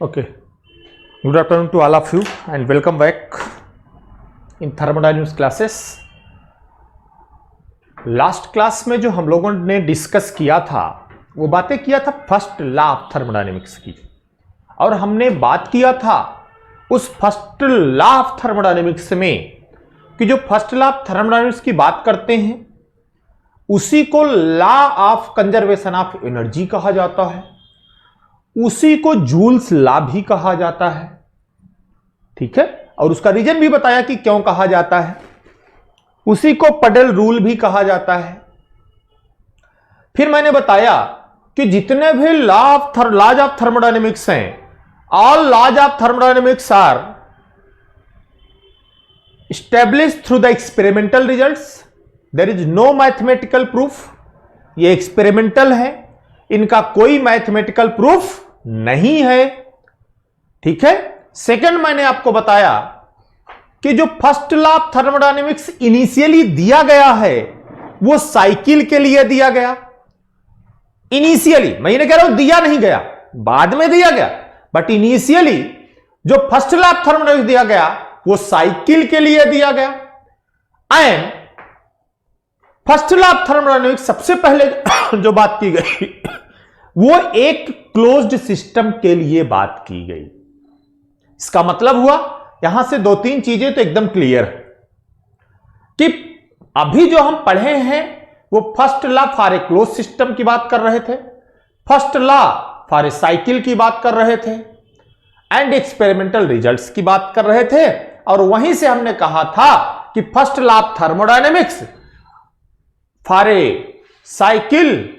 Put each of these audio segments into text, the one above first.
Okay, good afternoon to all of you and welcome back in thermodynamics classes. Last class में जो हम लोगों ने डिस्कस किया था वो बातें किया था फर्स्ट लॉ ऑफ थर्मोडायनेमिक्स की, और हमने बात किया था उस फर्स्ट लॉ ऑफ थर्मोडायनेमिक्स में कि जो फर्स्ट लॉ ऑफ थर्मोडायनेमिक्स की बात करते हैं उसी को law of conservation of energy कहा जाता है, उसी को जूल्स लॉ भी कहा जाता है। ठीक है, और उसका रीजन भी बताया कि क्यों कहा जाता है। उसी को पडेल रूल भी कहा जाता है। फिर मैंने बताया कि जितने भी लॉज ऑफ थर्मोडायनेमिक्स हैं, all laws of thermodynamics are established through the experimental results. There is no mathematical proof. ये एक्सपेरिमेंटल है, इनका कोई मैथमेटिकल प्रूफ नहीं है। ठीक है। सेकंड, मैंने आपको बताया कि जो first law of thermodynamics initially दिया गया है वो साइकिल के लिए दिया गया। इनिशियली, मैं ये नहीं कह रहा हूं दिया नहीं गया, बाद में दिया गया, बट इनिशियली जो फर्स्ट लॉ ऑफ थर्मोडायनेमिक्स दिया गया वो साइकिल के लिए दिया गया। And first law of thermodynamics सबसे पहले जो बात की गई वो एक क्लोज्ड सिस्टम के लिए बात की गई। इसका मतलब हुआ यहां से दो तीन चीजें तो एकदम क्लियर है कि अभी जो हम पढ़े हैं वो first law for a close system की बात कर रहे थे, first law for a cycle की बात कर रहे थे, एंड एक्सपेरिमेंटल रिजल्ट्स की बात कर रहे थे। और वहीं से हमने कहा था कि first law of thermodynamics for a cycle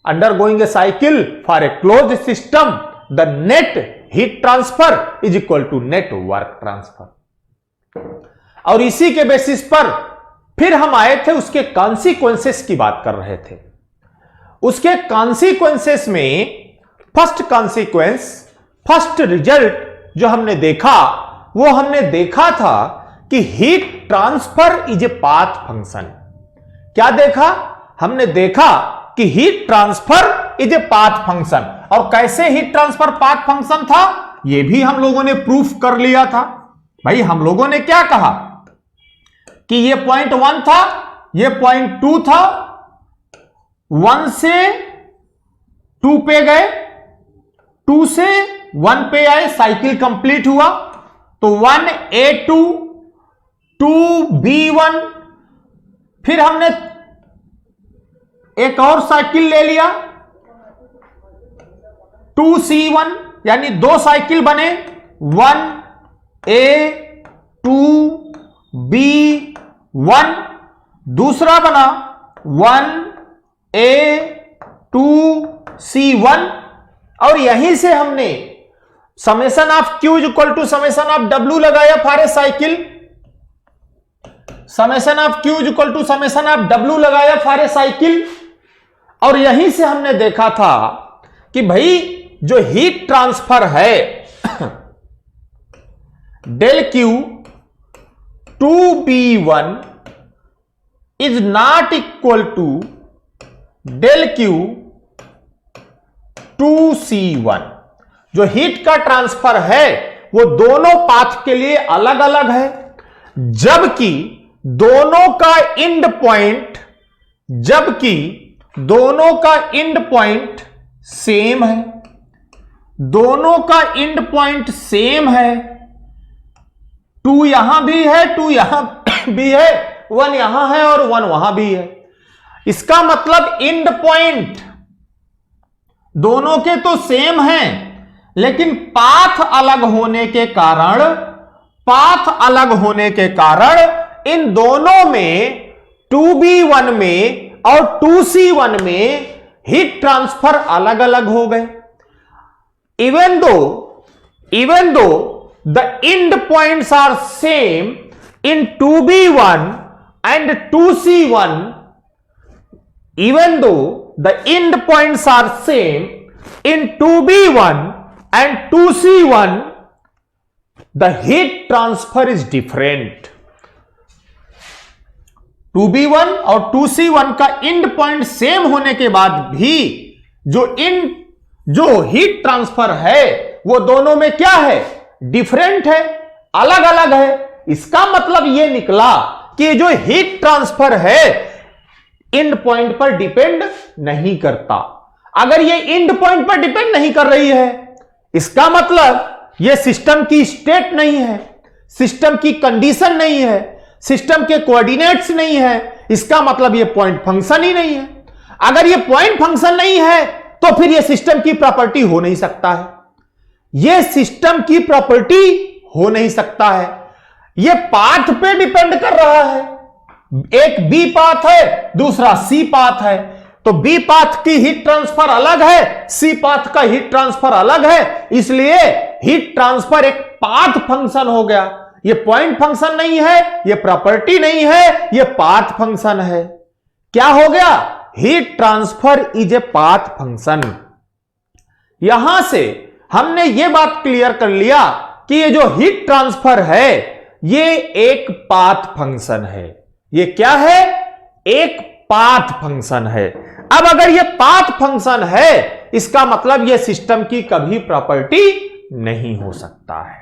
undergoing a cycle for a closed system, the net heat transfer is equal to net work transfer। और इसी के बेसिस पर फिर हम आए थे उसके कॉन्सिक्वेंसेस की बात कर रहे थे। उसके कॉन्सिक्वेंसेस में फर्स्ट कॉन्सिक्वेंस, फर्स्ट रिजल्ट जो हमने देखा वो हमने देखा था कि heat transfer is a path function. क्या देखा? हमने देखा कि heat transfer is a path function. और कैसे हीट ट्रांसफर पाथ फंक्शन था यह भी हम लोगों ने प्रूफ कर लिया था। भाई हम लोगों ने क्या कहा कि ये पॉइंट 1 था, ये पॉइंट 2 था, 1 से 2 पे गए, 2 से 1 पे आए, साइकिल कंप्लीट हुआ। तो 1A2 2B1, फिर हमने एक और साइकिल ले लिया 2C1, यानी दो साइकिल बने, 1A 2B1, दूसरा बना 1A 2C1। और यहीं से हमने summation of Q equal to summation of W लगाया for a cycle, summation of Q equal to summation of W लगाया फॉर ए साइकिल। और यहीं से हमने देखा था कि भाई जो हीट ट्रांसफर है del Q 2B1 is not equal to del Q 2C1। जो हीट का ट्रांसफर है वो दोनों पाथ के लिए अलग अलग है, जबकि दोनों का एंड पॉइंट सेम है, दोनों का एंड पॉइंट सेम है। 2 यहां भी है, 2 यहां भी है, 1 यहां है और 1 वहां भी है। इसका मतलब एंड पॉइंट दोनों के तो सेम हैं, लेकिन पाथ अलग होने के कारण इन दोनों में 2B1 में और 2C1 में हीट ट्रांसफर अलग अलग हो गए। Even though the end points are same in 2B1 and 2C1, even though the end points are same in 2B1 and 2C1, the heat transfer is different। 2B1 और 2C1 का and point same होने के बाद भी जो heat transfer है वो दोनों में क्या है, डिफरेंट है, अलग अलग है। इसका मतलब यह निकला कि जो हीट ट्रांसफर है एंड पॉइंट पर डिपेंड नहीं करता। अगर ये एंड पॉइंट पर डिपेंड नहीं कर रही है, इसका मतलब यह सिस्टम की स्टेट नहीं है, सिस्टम की कंडीशन नहीं है, सिस्टम के कोऑर्डिनेट्स नहीं है। इसका मतलब यह पॉइंट फंक्शन ही नहीं है। अगर यह पॉइंट फंक्शन नहीं है तो फिर यह सिस्टम की प्रॉपर्टी हो नहीं सकता है। यह सिस्टम की प्रॉपर्टी हो नहीं सकता है। यह पाथ पे डिपेंड कर रहा है। एक बी पाथ है, दूसरा सी पाथ है, तो बी पाथ की हीट ट्रांसफर अलग है, सी पाथ का हीट ट्रांसफर अलग है। इसलिए हीट ट्रांसफर एक पाथ फंक्शन हो गया। यह पॉइंट फंक्शन नहीं है, यह प्रॉपर्टी नहीं है, यह पाथ फंक्शन है। क्या हो गया, heat transfer is a path function. यहां से हमने यह बात क्लियर कर लिया कि ये जो हीट ट्रांसफर है ये एक पाथ फंक्शन है। ये क्या है, एक पाथ फंक्शन है। अब अगर ये पाथ फंक्शन है, इसका मतलब ये सिस्टम की कभी प्रॉपर्टी नहीं हो सकता है।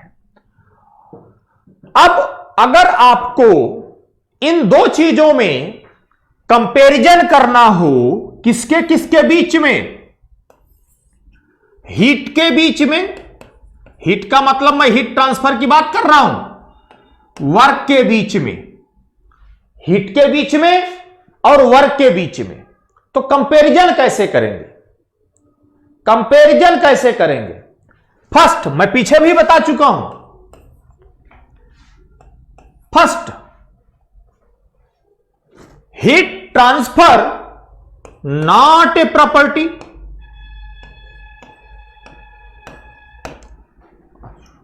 अब अगर आपको इन दो चीजों में कंपैरिजन करना हो, किसके किसके बीच में, हीट के बीच में, हीट का मतलब मैं हीट ट्रांसफर की बात कर रहा हूं, वर्क के बीच में, हीट के बीच में और वर्क के बीच में, तो कंपैरिजन कैसे करेंगे, कंपैरिजन कैसे करेंगे। फर्स्ट, मैं पीछे भी बता चुका हूं, first heat transfer not a property,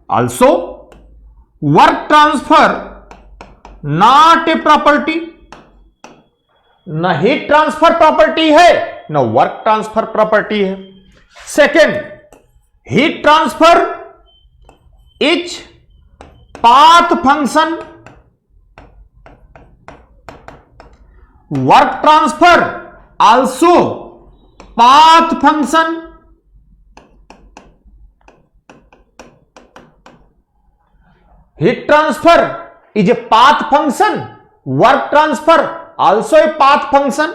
also work transfer not a property। न हीट ट्रांसफर प्रॉपर्टी है न वर्क ट्रांसफर प्रॉपर्टी है। Second, heat transfer is path function, work transfer also path function. Heat transfer is a path function, work transfer also a path function।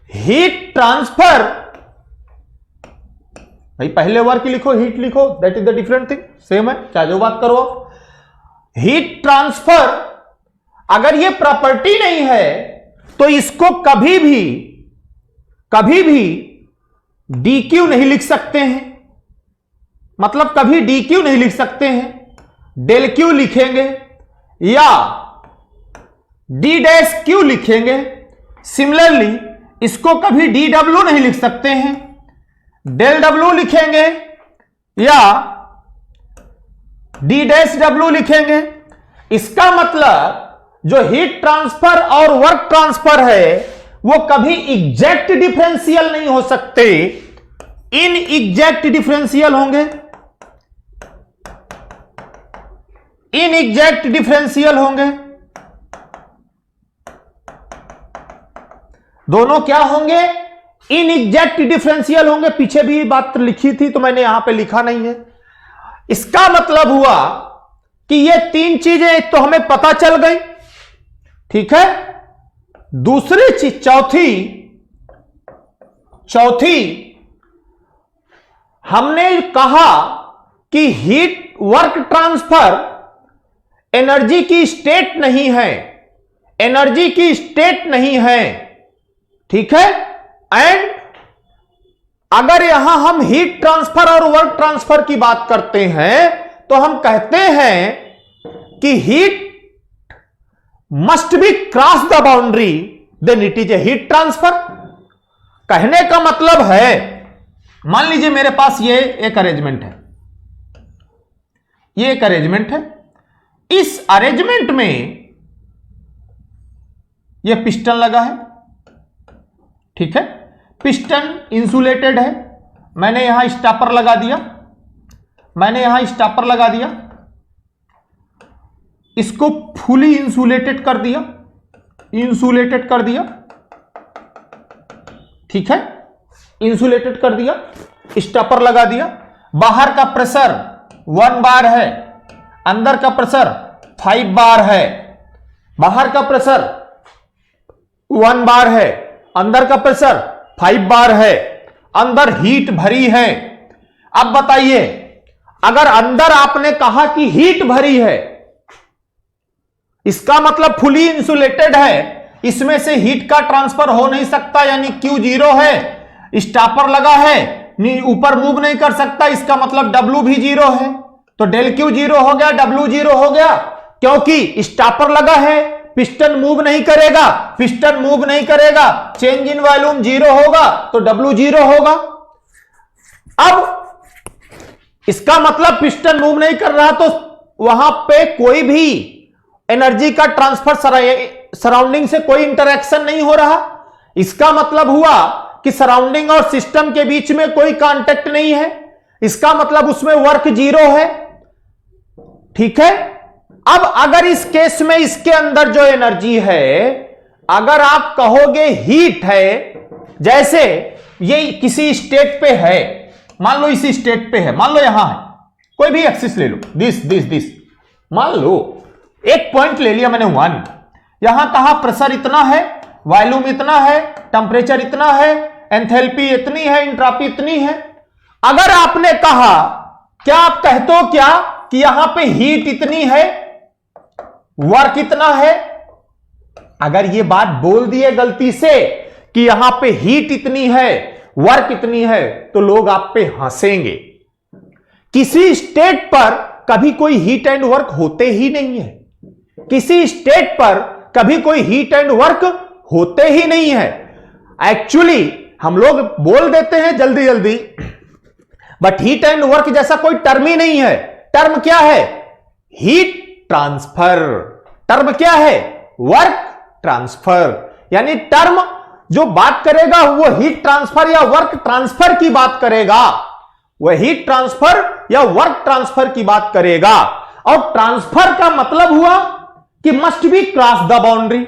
Heat transfer, भाई पहले work लिखो, heat लिखो, that is the different thing, same है, चाहे जो बात करो आप। हीट ट्रांसफर अगर ये प्रॉपर्टी नहीं है तो इसको कभी भी dq नहीं लिख सकते हैं, मतलब कभी dq नहीं लिख सकते हैं, डेल क्यू लिखेंगे या डी डैश क्यू लिखेंगे। सिमिलरली इसको कभी डी डब्ल्यू नहीं लिख सकते हैं, डेल डब्ल्यू लिखेंगे या डी डैश डब्ल्यू लिखेंगे। इसका मतलब जो हीट ट्रांसफर और वर्क ट्रांसफर है वो कभी एग्जैक्ट डिफरेंशियल नहीं हो सकते, इन एग्जैक्ट डिफरेंशियल होंगे, इन एग्जैक्ट डिफरेंशियल होंगे। दोनों क्या होंगे, इन एग्जैक्ट डिफरेंशियल होंगे। पीछे भी बात लिखी थी तो मैंने यहां पे लिखा नहीं है। इसका मतलब हुआ कि ये तीन चीजें तो हमें पता चल गई, ठीक है। दूसरी चीज, चौथी हमने कहा कि हीट वर्क ट्रांसफर एनर्जी की स्टेट नहीं है, एनर्जी की स्टेट नहीं है, ठीक है। एंड अगर यहां हम हीट ट्रांसफर और वर्क ट्रांसफर की बात करते हैं तो हम कहते हैं कि heat must be cross the boundary then it is a heat transfer. कहने का मतलब है, मान लीजिए मेरे पास ये एक अरेंजमेंट है, ये एक अरेंजमेंट है, इस अरेंजमेंट में यह पिस्टन लगा है, ठीक है, पिस्टन इंसुलेटेड है, मैंने यहां स्टॉपर लगा दिया, मैंने यहां स्टॉपर लगा दिया, इसको फुली इंसुलेटेड कर दिया, इंसुलेटेड कर दिया, ठीक है, इंसुलेटेड कर दिया, स्टॉपर लगा दिया। बाहर का प्रेशर 1 बार है, अंदर का प्रेशर 5 बार है। बाहर का प्रेशर 1 बार है, अंदर का प्रेशर 5 बार है, अंदर हीट भरी है। अब बताइए, अगर अंदर आपने कहा कि हीट भरी है, इसका मतलब फुली इंसुलेटेड है, इसमें से हीट का ट्रांसफर हो नहीं सकता, यानी Q 0 है, स्टॉपर लगा है, ऊपर मूव नहीं कर सकता, इसका मतलब W भी 0 है। तो डेल Q 0 हो गया, W 0 हो गया, क्योंकि स्टॉपर लगा है, पिस्टन मूव नहीं करेगा, पिस्टन मूव नहीं करेगा, चेंज इन वॉल्यूम 0 होगा, तो W 0 होगा। अब इसका मतलब पिस्टन मूव नहीं कर रहा, तो वहां पे कोई भी एनर्जी का ट्रांसफर सराउंडिंग से कोई इंटरेक्शन नहीं हो रहा। इसका मतलब हुआ कि सराउंडिंग और सिस्टम के बीच में कोई कांटेक्ट नहीं है, इसका मतलब उसमें वर्क 0 है। ठीक है। अब अगर इस केस में इसके अंदर जो एनर्जी है, अगर आप कहोगे हीट है, जैसे ये किसी स्टेट पे है, मान लो इसी स्टेट पे है, मान लो यहां है, कोई भी एक्सिस ले लो, दिस मान लो एक पॉइंट ले लिया मैंने 1, यहां कहा प्रेशर इतना है, वॉल्यूम इतना है, टेंपरेचर इतना है, एंथैल्पी इतनी है, एंट्रोपी इतनी है। अगर आपने कहा, क्या आप कहते हो क्या कि यहां पे हीट इतनी है, वर्क इतना है? अगर ये बात बोल दिए गलती से कि यहां पे हीट इतनी है, वर्क इतनी है, तो लोग आप पे हंसेंगे। किसी स्टेट पर कभी कोई हीट एंड वर्क होते ही नहीं है, किसी स्टेट पर कभी कोई हीट एंड वर्क होते ही नहीं है। एक्चुअली हम लोग बोल देते हैं जल्दी जल्दी, बट हीट एंड वर्क जैसा कोई टर्म ही नहीं है। टर्म क्या है? Heat transfer. टर्म क्या है? Work transfer. यानी टर्म जो बात करेगा वो हीट ट्रांसफर या वर्क ट्रांसफर की बात करेगा, वह हीट ट्रांसफर या वर्क ट्रांसफर की बात करेगा। और ट्रांसफर का मतलब हुआ कि must be cross the boundary,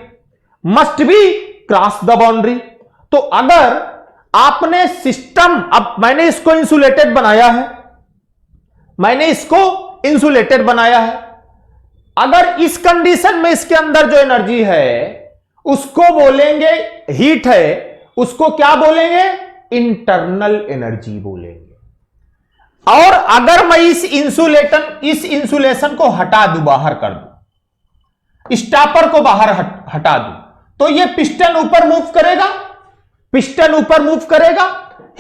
must be cross the boundary. तो अगर आपने सिस्टम, अब मैंने इसको इंसुलेटेड बनाया है, मैंने इसको इंसुलेटेड बनाया है, अगर इस कंडीशन में इसके अंदर जो एनर्जी है उसको बोलेंगे हीट है, उसको क्या बोलेंगे? इंटरनल एनर्जी बोलेंगे। और अगर मैं इस इंसुलेशन को हटा दूं, बाहर कर दूं, स्टॉपर को बाहर हटा दूं, तो ये पिस्टन ऊपर मूव करेगा, पिस्टन ऊपर मूव करेगा।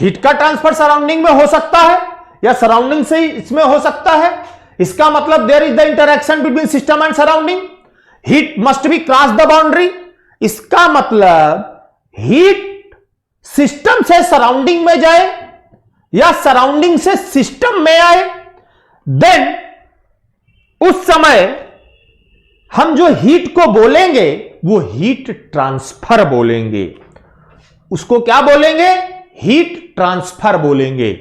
हीट का ट्रांसफर सराउंडिंग में हो सकता है या सराउंडिंग से इसमें हो सकता है। इसका मतलब there is the interaction between system and surrounding, heat must be cross the boundary. इसका मतलब हीट सिस्टम से सराउंडिंग में जाए या सराउंडिंग से सिस्टम में आए, देन उस समय हम जो हीट को बोलेंगे वो हीट ट्रांसफर बोलेंगे। उसको क्या बोलेंगे? हीट ट्रांसफर बोलेंगे।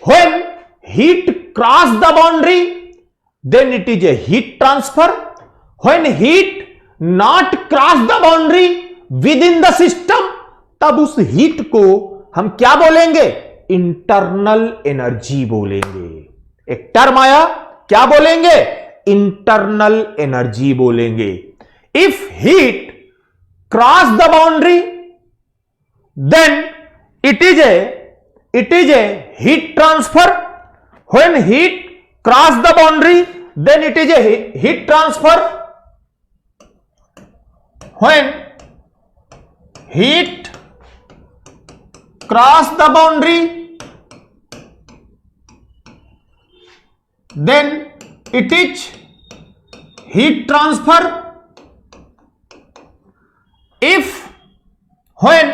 When heat cross the boundary then it is a heat transfer. When heat not cross the boundary within the system, तब उस हीट को हम क्या बोलेंगे? इंटरनल एनर्जी बोलेंगे। एक टर्म आया, क्या बोलेंगे? इंटरनल एनर्जी बोलेंगे। If heat cross the boundary then it is a heat transfer. When heat cross the boundary then it is a heat transfer. When heat cross the boundary, then it is heat transfer. When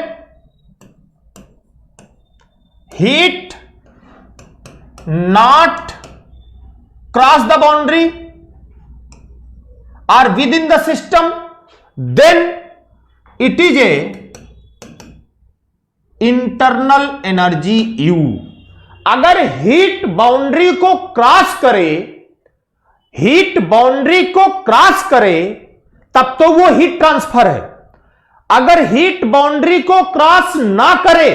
heat not cross the boundary or within the system, then it is a internal energy U। अगर heat boundary को cross करे, heat boundary को cross करे, तब तो वो heat transfer है। अगर हीट बाउंड्री को क्रॉस ना करे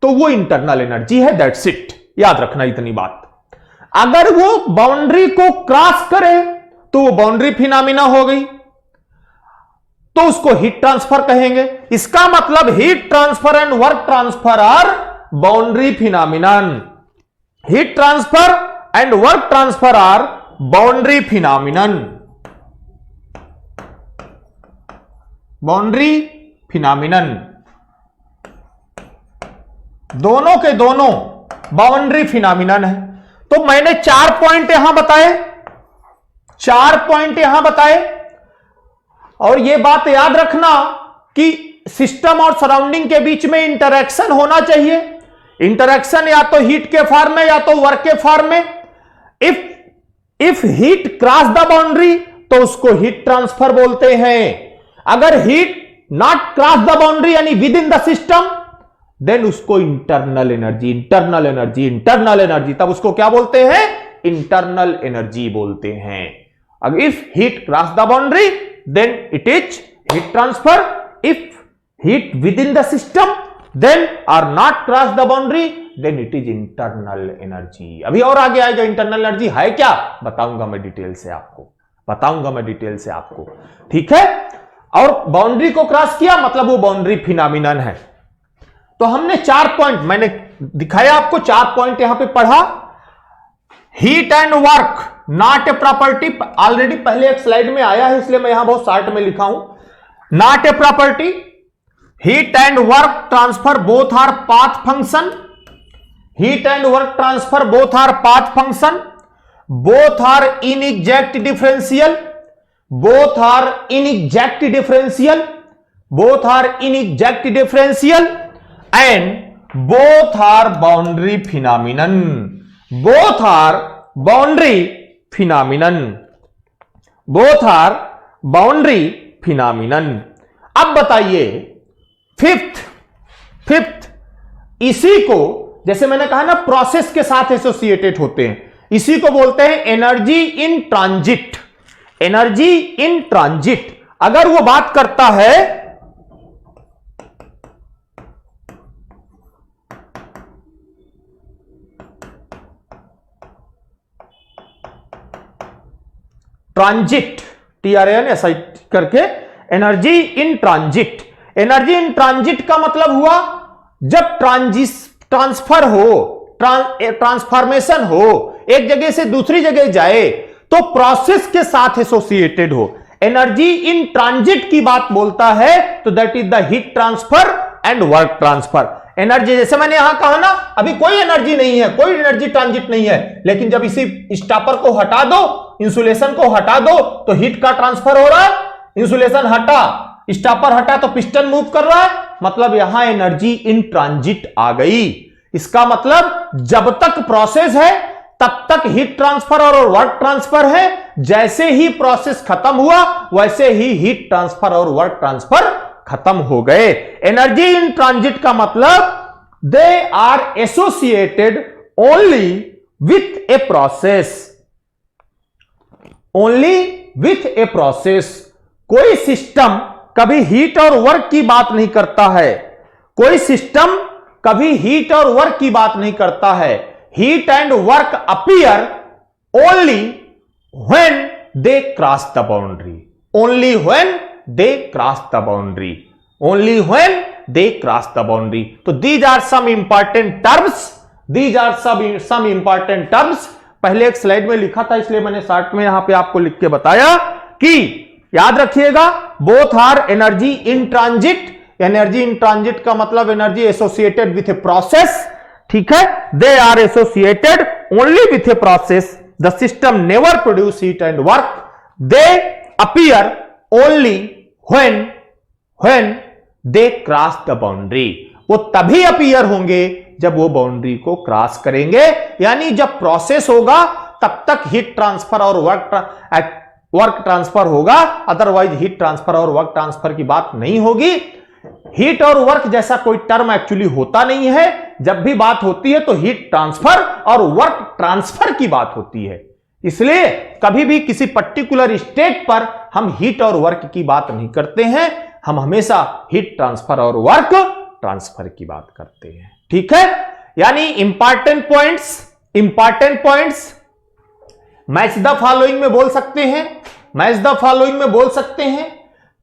तो वो इंटरनल एनर्जी है। That's it. याद रखना इतनी बात। अगर वो बाउंड्री को क्रॉस करे तो वो बाउंड्री फिनोमिना हो गई, तो उसको हीट ट्रांसफर कहेंगे। इसका मतलब heat transfer and work transfer R boundary phenomenon. Heat transfer and work transfer R boundary phenomenon. Boundary phenomenon, दोनों के दोनों बाउंड्री फिनोमिनन है। तो मैंने 4 पॉइंट यहां बताए, 4 पॉइंट यहां बताए, और यह बात याद रखना कि सिस्टम और सराउंडिंग के बीच में इंटरेक्शन होना चाहिए। इंटरेक्शन या तो हीट के फॉर्म में या तो वर्क के फॉर्म में। If heat cross the boundary तो उसको हीट ट्रांसफर बोलते हैं। अगर heat not cross the boundary यानी within the system, then उसको internal energy, internal energy, internal energy, तब उसको क्या बोलते हैं? इंटरनल एनर्जी बोलते हैं। अब if heat cross the boundary then it is heat transfer. If heat within the system then are not cross the boundary then it is internal energy. अभी और आगे आएगा इंटरनल एनर्जी है क्या, बताऊंगा मैं डिटेल से आपको, बताऊंगा मैं डिटेल से आपको, ठीक है। और बाउंड्री को क्रॉस किया मतलब वो बाउंड्री फिनोमिनन है। तो हमने 4 पॉइंट मैंने दिखाया आपको, 4 पॉइंट यहां पे पढ़ा। Heat and work not a property, already पहले एक स्लाइड में आया है इसलिए मैं यहां बहुत शॉर्ट में लिखा हूं। Not a property, heat and work transfer both are path function. Heat and work transfer both are path function. Both are inexact differential, both are inexact differential, both are inexact differential and both are boundary phenomenon. Both are boundary phenomenon, both are boundary phenomenon. अब बताइए fifth, इसी को जैसे मैंने कहा ना process के साथ एसोसिएटेड होते हैं, इसी को बोलते हैं energy in transit. Energy in transit अगर वो बात करता है ट्रांजिट, TRAN ऐसा करके, energy in transit. Energy in transit का मतलब हुआ जब ट्रांसफर हो, ट्रांसफॉर्मेशन हो, एक जगह से दूसरी जगह जाए तो प्रोसेस के साथ एसोसिएटेड हो। एनर्जी इन ट्रांजिट की बात बोलता है तो that is the heat transfer and work transfer. Energy जैसे मैंने यहां कहा ना, अभी कोई एनर्जी नहीं है, कोई एनर्जी ट्रांजिट नहीं है, लेकिन जब इसी स्टॉपर को हटा दो, इंसुलेशन को हटा दो तो हीट का ट्रांसफर हो रहा है। इंसुलेशन हटा, स्टॉपर हटा तो पिस्टन मूव कर रहा है, मतलब यहां एनर्जी इन ट्रांजिट आ गई। इसका मतलब जब तक प्रोसेस है तब तक हीट ट्रांसफर और वर्क ट्रांसफर है। जैसे ही प्रोसेस खत्म हुआ वैसे ही हीट ट्रांसफर और वर्क ट्रांसफर खत्म हो गए। एनर्जी इन ट्रांजिट का मतलब they are associated only with a process, only with a process. कोई सिस्टम कभी हीट और वर्क की बात नहीं करता है, कोई सिस्टम कभी हीट और वर्क की बात नहीं करता है। Heat and work appear only when they cross the boundary, only when they cross the boundary, only when they cross the boundary. तो these are some important terms, these are some important terms. पहले एक slide में लिखा था इसलिए मैंने short में यहां पे आपको लिख के बताया कि याद रखिएगा both are energy in transit. Energy in transit का मतलब energy associated with a process, ठीक है। They are associated only with a process, the system never produce heat and work, they appear only when they cross the boundary. वो तभी appear होंगे जब वो boundary को क्रॉस करेंगे, यानी जब प्रोसेस होगा तब तक हीट ट्रांसफर और वर्क ट्रांसफर होगा, अदरवाइज हीट ट्रांसफर और वर्क ट्रांसफर की बात नहीं होगी। हीट और वर्क जैसा कोई टर्म एक्चुअली होता नहीं है, जब भी बात होती है तो हीट ट्रांसफर और वर्क ट्रांसफर की बात होती है। इसलिए कभी भी किसी पर्टिकुलर स्टेट पर हम हीट और वर्क की बात नहीं करते हैं, हम हमेशा हीट ट्रांसफर और वर्क ट्रांसफर की बात करते हैं, ठीक है। यानी important points match the following में बोल सकते हैं, मैच द फॉलोइंग में बोल सकते हैं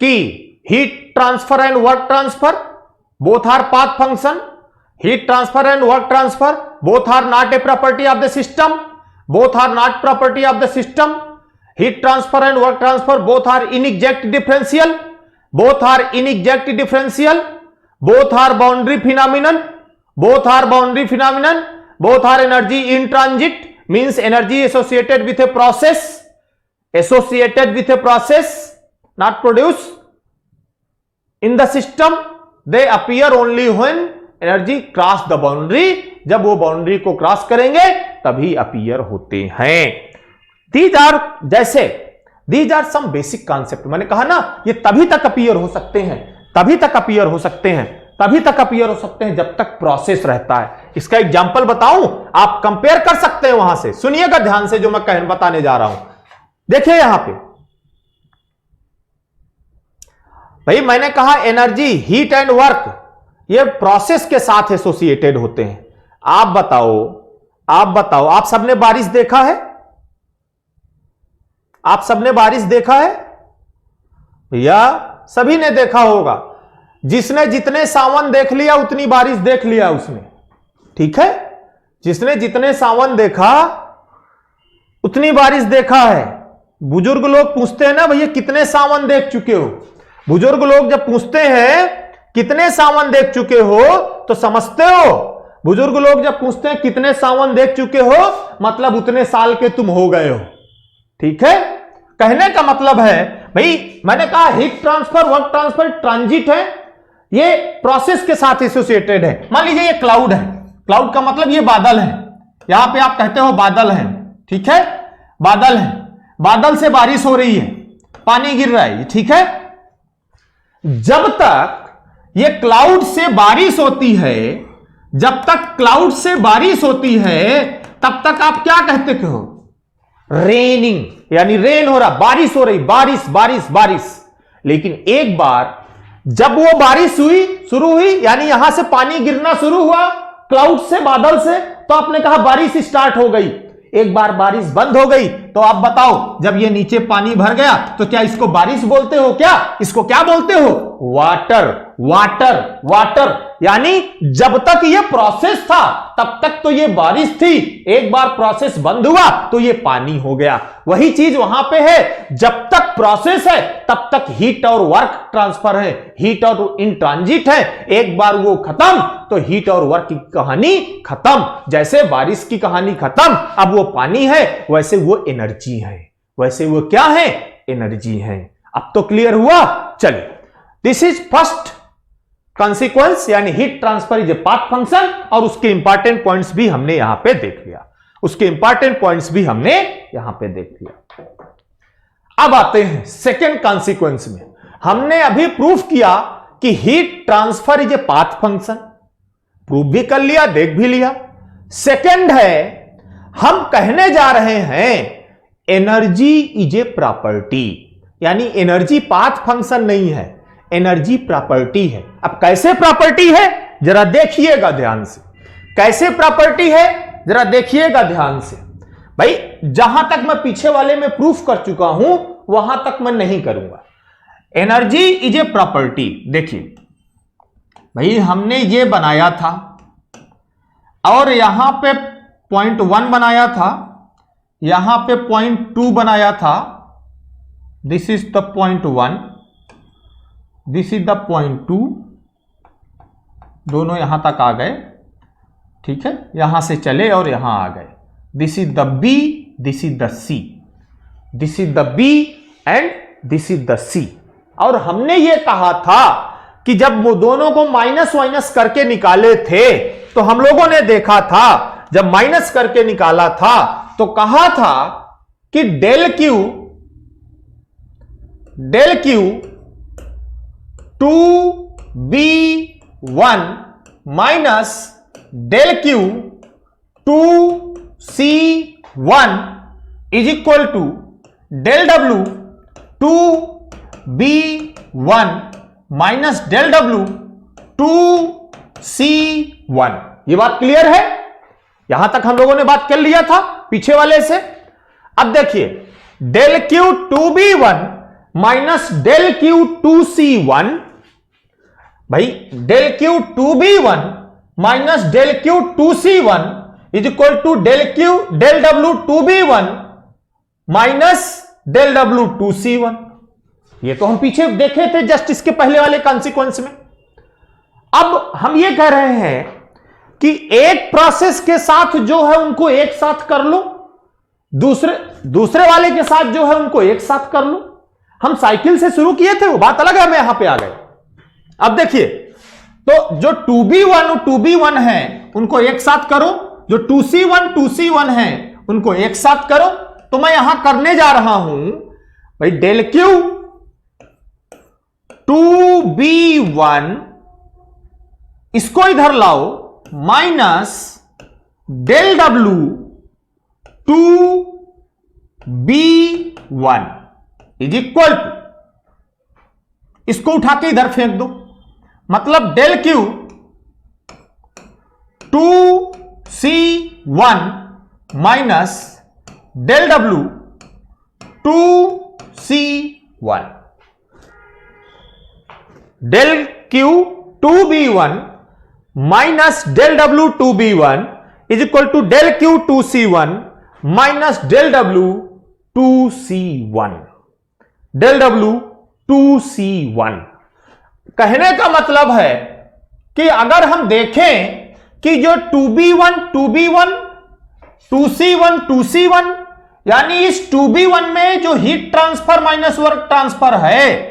कि heat transfer and work transfer both are path function, heat transfer and work transfer both are not a property of the system, both are not property of the system, heat transfer and work transfer both are inexact differential, both are inexact differential, both are boundary phenomenon, both are boundary phenomenon, both are energy in transit, means energy associated with a process not produced in the system, they appear only when energy cross the boundary, जब वो boundary को cross करेंगे तभी appear होते हैं। These are some basic concept। मैंने कहा ना ये तभी तक अपीयर हो सकते हैं, तभी तक अपीयर हो सकते हैं जब तक प्रोसेस रहता है। इसका एग्जांपल बताऊं, आप कंपेयर कर सकते हैं वहां से, सुनिएगा ध्यान से जो मैं बताने जा रहा हूं। देखिए यहां पे भाई मैंने कहा एनर्जी, हीट एंड वर्क ये प्रोसेस के साथ एसोसिएटेड होते हैं। आप बताओ आप सबने बारिश देखा है? आप सबने बारिश देखा है या सभी ने देखा होगा? जिसने जितने सावन देख लिया उतनी बारिश देख लिया उसने, ठीक है? जिसने जितने सावन देखा उतनी बारिश देखा है। बुजुर्ग लोग पूछते हैं ना भैया कितने सावन देख चुके हो, बुजुर्ग लोग जब पूछते हैं कितने सावन देख चुके हो तो समझते हो, बुजुर्ग लोग जब पूछते हैं कितने सावन देख चुके हो मतलब उतने साल के तुम हो गए हो, ठीक है? कहने का मतलब है भाई मैंने कहा heat transfer work transfer transit है, ये प्रोसेस के साथ एसोसिएटेड है। मान लीजिए ये क्लाउड है, क्लाउड का मतलब ये बादल है, यहां पे आप कहते हो बादल है, ठीक है? बादल है, बादल से बारिश हो रही है, पानी गिर रहा है, ठीक है? जब तक ये क्लाउड से बारिश होती है, जब तक क्लाउड से बारिश होती है तब तक आप क्या कहते हो? रेनिंग, यानी रेन हो रहा, बारिश हो रही, बारिश। लेकिन एक बार जब वो बारिश शुरू हुई यानी यहां से पानी गिरना शुरू हुआ क्लाउड से, बादल से, तो आपने कहा बारिश स्टार्ट हो गई। एक बार बारिश बंद हो गई तो आप बताओ जब ये नीचे पानी भर गया तो क्या इसको बारिश बोलते हो? क्या इसको क्या बोलते हो? वाटर। यानी जब तक ये प्रोसेस था तब तक तो ये बारिश थी, एक बार प्रोसेस बंद हुआ तो ये पानी हो गया। वही चीज वहां पे है, जब तक प्रोसेस है तब तक हीट और वर्क ट्रांसफर है, हीट और इन ट्रांजिट है। एक बार वो खत्म तो हीट और वर्क की कहानी खत्म। जैसे बारिश की कहानी खत्म, अब वो पानी है, वैसे वो एनर्जी है, वैसे वो क्या है? एनर्जी है। अब तो क्लियर हुआ? चलिए, दिस इज फर्स्ट कॉन्सिक्वेंस, यानी heat transfer is a path function, और उसके इंपॉर्टेंट पॉइंट्स भी हमने यहां पे देख लिया, अब आते हैं सेकेंड कॉन्सिक्वेंस में। हमने अभी प्रूफ किया कि heat transfer is a path function, proof भी कर लिया, देख भी लिया। सेकेंड है, हम कहने जा रहे हैं एनर्जी इज ए प्रॉपर्टी, यानी एनर्जी पाथ फंक्शन नहीं है, एनर्जी प्रॉपर्टी है। अब कैसे प्रॉपर्टी है जरा देखिएगा ध्यान से, कैसे प्रॉपर्टी है जरा देखिएगा ध्यान से। भाई जहां तक मैं पीछे वाले में प्रूफ कर चुका हूं वहां तक मैं नहीं करूंगा। एनर्जी इज ए प्रॉपर्टी, देखिए भाई हमने ये बनाया था और यहां पे 0.1 बनाया था, यहां पे 0.2 बनाया था, this is the 0.1, this is the 0.2, दोनों यहां तक आ गए, ठीक है? यहां से चले और यहां आ गए। This is the B, this is the C, this is the B and this is the C. और हमने ये कहा था कि जब वो दोनों को माइनस वाइनस करके निकाले थे तो हम लोगों ने देखा था, जब माइनस करके निकाला था तो कहा था कि del Q 2b1 minus del Q 2c1 is equal to del W 2b1 minus del W 2c1। ये बात क्लियर है? यहां तक हम लोगों ने बात कर लिया था पीछे वाले से। अब देखिए del Q 2b1 minus del Q 2c1, भाई del Q 2b1 minus del Q 2c1 is equal to del W 2b1 minus del W 2c1। ये तो हम पीछे देखे थे जस्ट इसके पहले वाले कॉन्सिक्वेंस में। अब हम ये कह रहे हैं कि एक प्रोसेस के साथ जो है उनको एक साथ कर लो, दूसरे वाले के साथ जो है उनको एक साथ कर लो। हम साइकिल से शुरू किए थे, वो बात अलग है, हम यहां पे आ गए। अब देखिए तो जो 2b1 है उनको एक साथ करो, जो 2c1 है उनको एक साथ करो। तो मैं यहां करने जा रहा हूं भाई डेल क्यू 2b1 इसको इधर लाओ minus del W 2b1 is equal to, इसको उठा के इधर फेंक दो, मतलब del Q 2c1 minus del W 2c1, del Q 2b1 minus del W 2b1 is equal to del Q 2c1 minus del W 2c1, del W 2c1। कहने का मतलब है कि अगर हम देखें कि जो 2b1 2c1 यानी इस 2b1 में जो heat transfer minus work transfer है,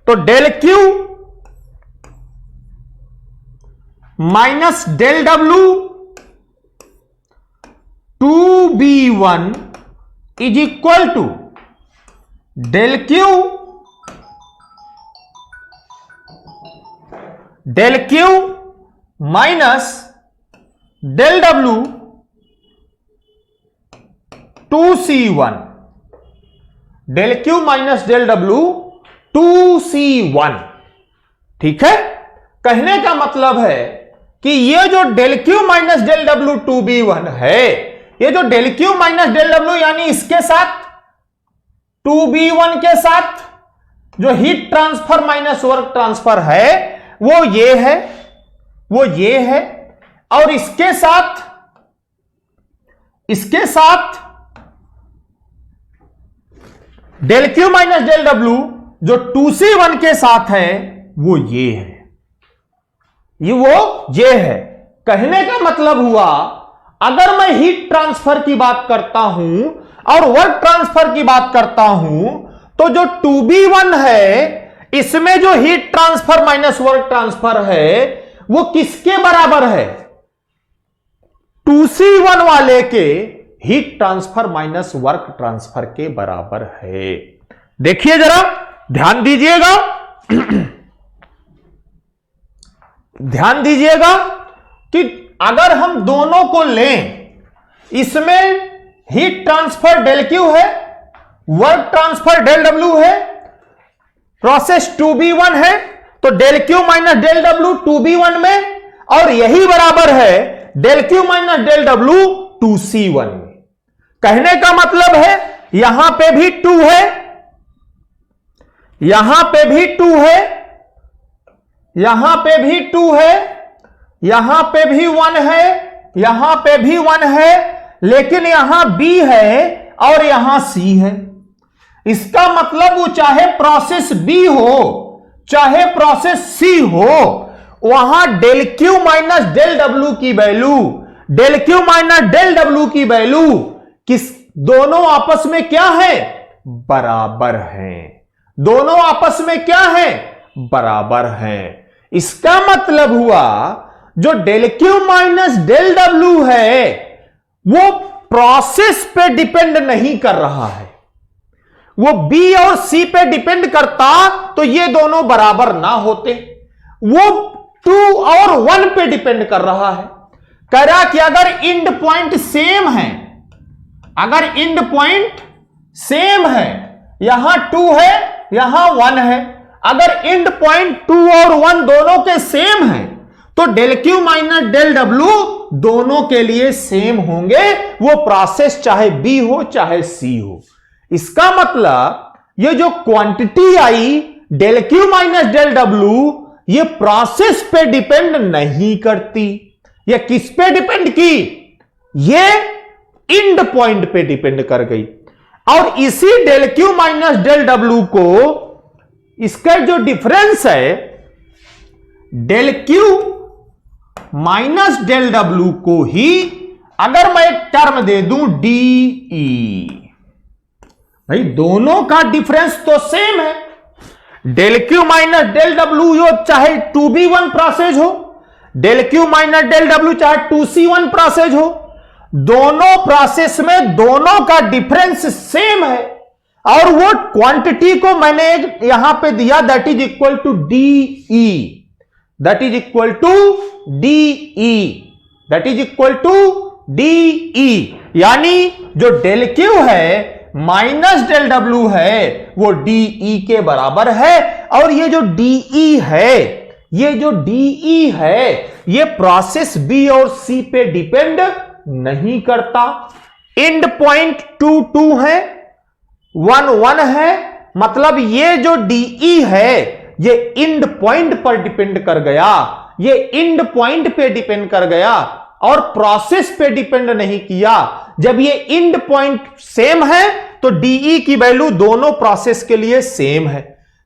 तो del Q minus del W 2b1 is equal to del Q minus del W 2c1, del Q minus del W 2c1। ठीक है, कहने का मतलब है कि ये जो del Q minus del W 2b1 है, ये जो del Q minus del W यानी इसके साथ 2b1 के साथ जो heat transfer minus work transfer है वो ये है, और इसके साथ del Q minus del W जो 2c1 के साथ है वो ये है, ये है। कहने का मतलब हुआ अगर मैं हीट ट्रांसफर की बात करता हूं और वर्क ट्रांसफर की बात करता हूं, तो जो 2b1 है इसमें जो heat transfer minus work transfer है वो किसके बराबर है? 2c1 वाले के heat transfer minus work transfer के बराबर है। देखिए जरा, ध्यान दीजिएगा ध्यान दीजिएगा कि अगर हम दोनों को लें, इसमें हीट ट्रांसफर डेल क्यू है, वर्क ट्रांसफर डेल डब्ल्यू है, प्रोसेस 2b1 है, तो del Q minus del W 2b1 में, और यही बराबर है del Q minus del W 2c1 में। कहने का मतलब है यहां पे भी 2 है, यहां पे भी 2 है, यहां पे भी 2 है, यहां पे भी 1 है, यहां पे भी 1 है, लेकिन यहां b है और यहां c है। इसका मतलब वो चाहे प्रोसेस B हो चाहे प्रोसेस C हो, वहां del Q minus del W की value, del Q minus del W की वैल्यू किस, दोनों आपस में क्या है? बराबर हैं। दोनों आपस में क्या है? बराबर हैं। इसका मतलब हुआ जो del Q minus del W है वो प्रोसेस पे डिपेंड नहीं कर रहा है, वो B और C पे डिपेंड करता तो ये दोनों बराबर ना होते। वो 2 और 1 पे डिपेंड कर रहा है। कह रहा कि अगर इंड पॉइंट सेम है, अगर इंड पॉइंट सेम है, यहां 2 है यहां 1 है, अगर इंड पॉइंट 2 और 1 दोनों के सेम है तो del Q minus del W दोनों के लिए सेम होंगे, वो प्रोसेस चाहे बी हो चाहे सी हो। इसका मतलब ये जो क्वांटिटी आई del Q minus del W, ये प्रोसेस पे डिपेंड नहीं करती। ये किस पे डिपेंड की? ये एंड पॉइंट पे डिपेंड कर गई। और इसी del Q minus del W को, इसका जो डिफरेंस है del Q minus del W को ही अगर मैं एक टर्म दे दूं डीई, भाई दोनों का डिफरेंस तो सेम है। Del Q minus del W यो चाहे 2b1 प्रोसेस हो, del Q minus del W चाहे 2c1 प्रोसेस हो, दोनों प्रोसेस में दोनों का डिफरेंस सेम है। और वो क्वांटिटी को मैंने यहां पे दिया that is equal to DE, that is equal to DE, that is equal to DE. यानी जो डेल क्यू है माइनस डेल डब्ल्यू है वो डीई के बराबर है। और ये जो डीई है, ये जो डीई है, ये प्रोसेस बी और सी पे डिपेंड नहीं करता। एंड पॉइंट 2 2 है, 1 1 है, मतलब ये जो डीई है ये एंड पॉइंट पर डिपेंड कर गया, ये एंड पॉइंट पे डिपेंड कर गया और प्रोसेस पे डिपेंड नहीं किया। जब ये एंड पॉइंट सेम है तो डीई की वैल्यू दोनों प्रोसेस के लिए सेम है।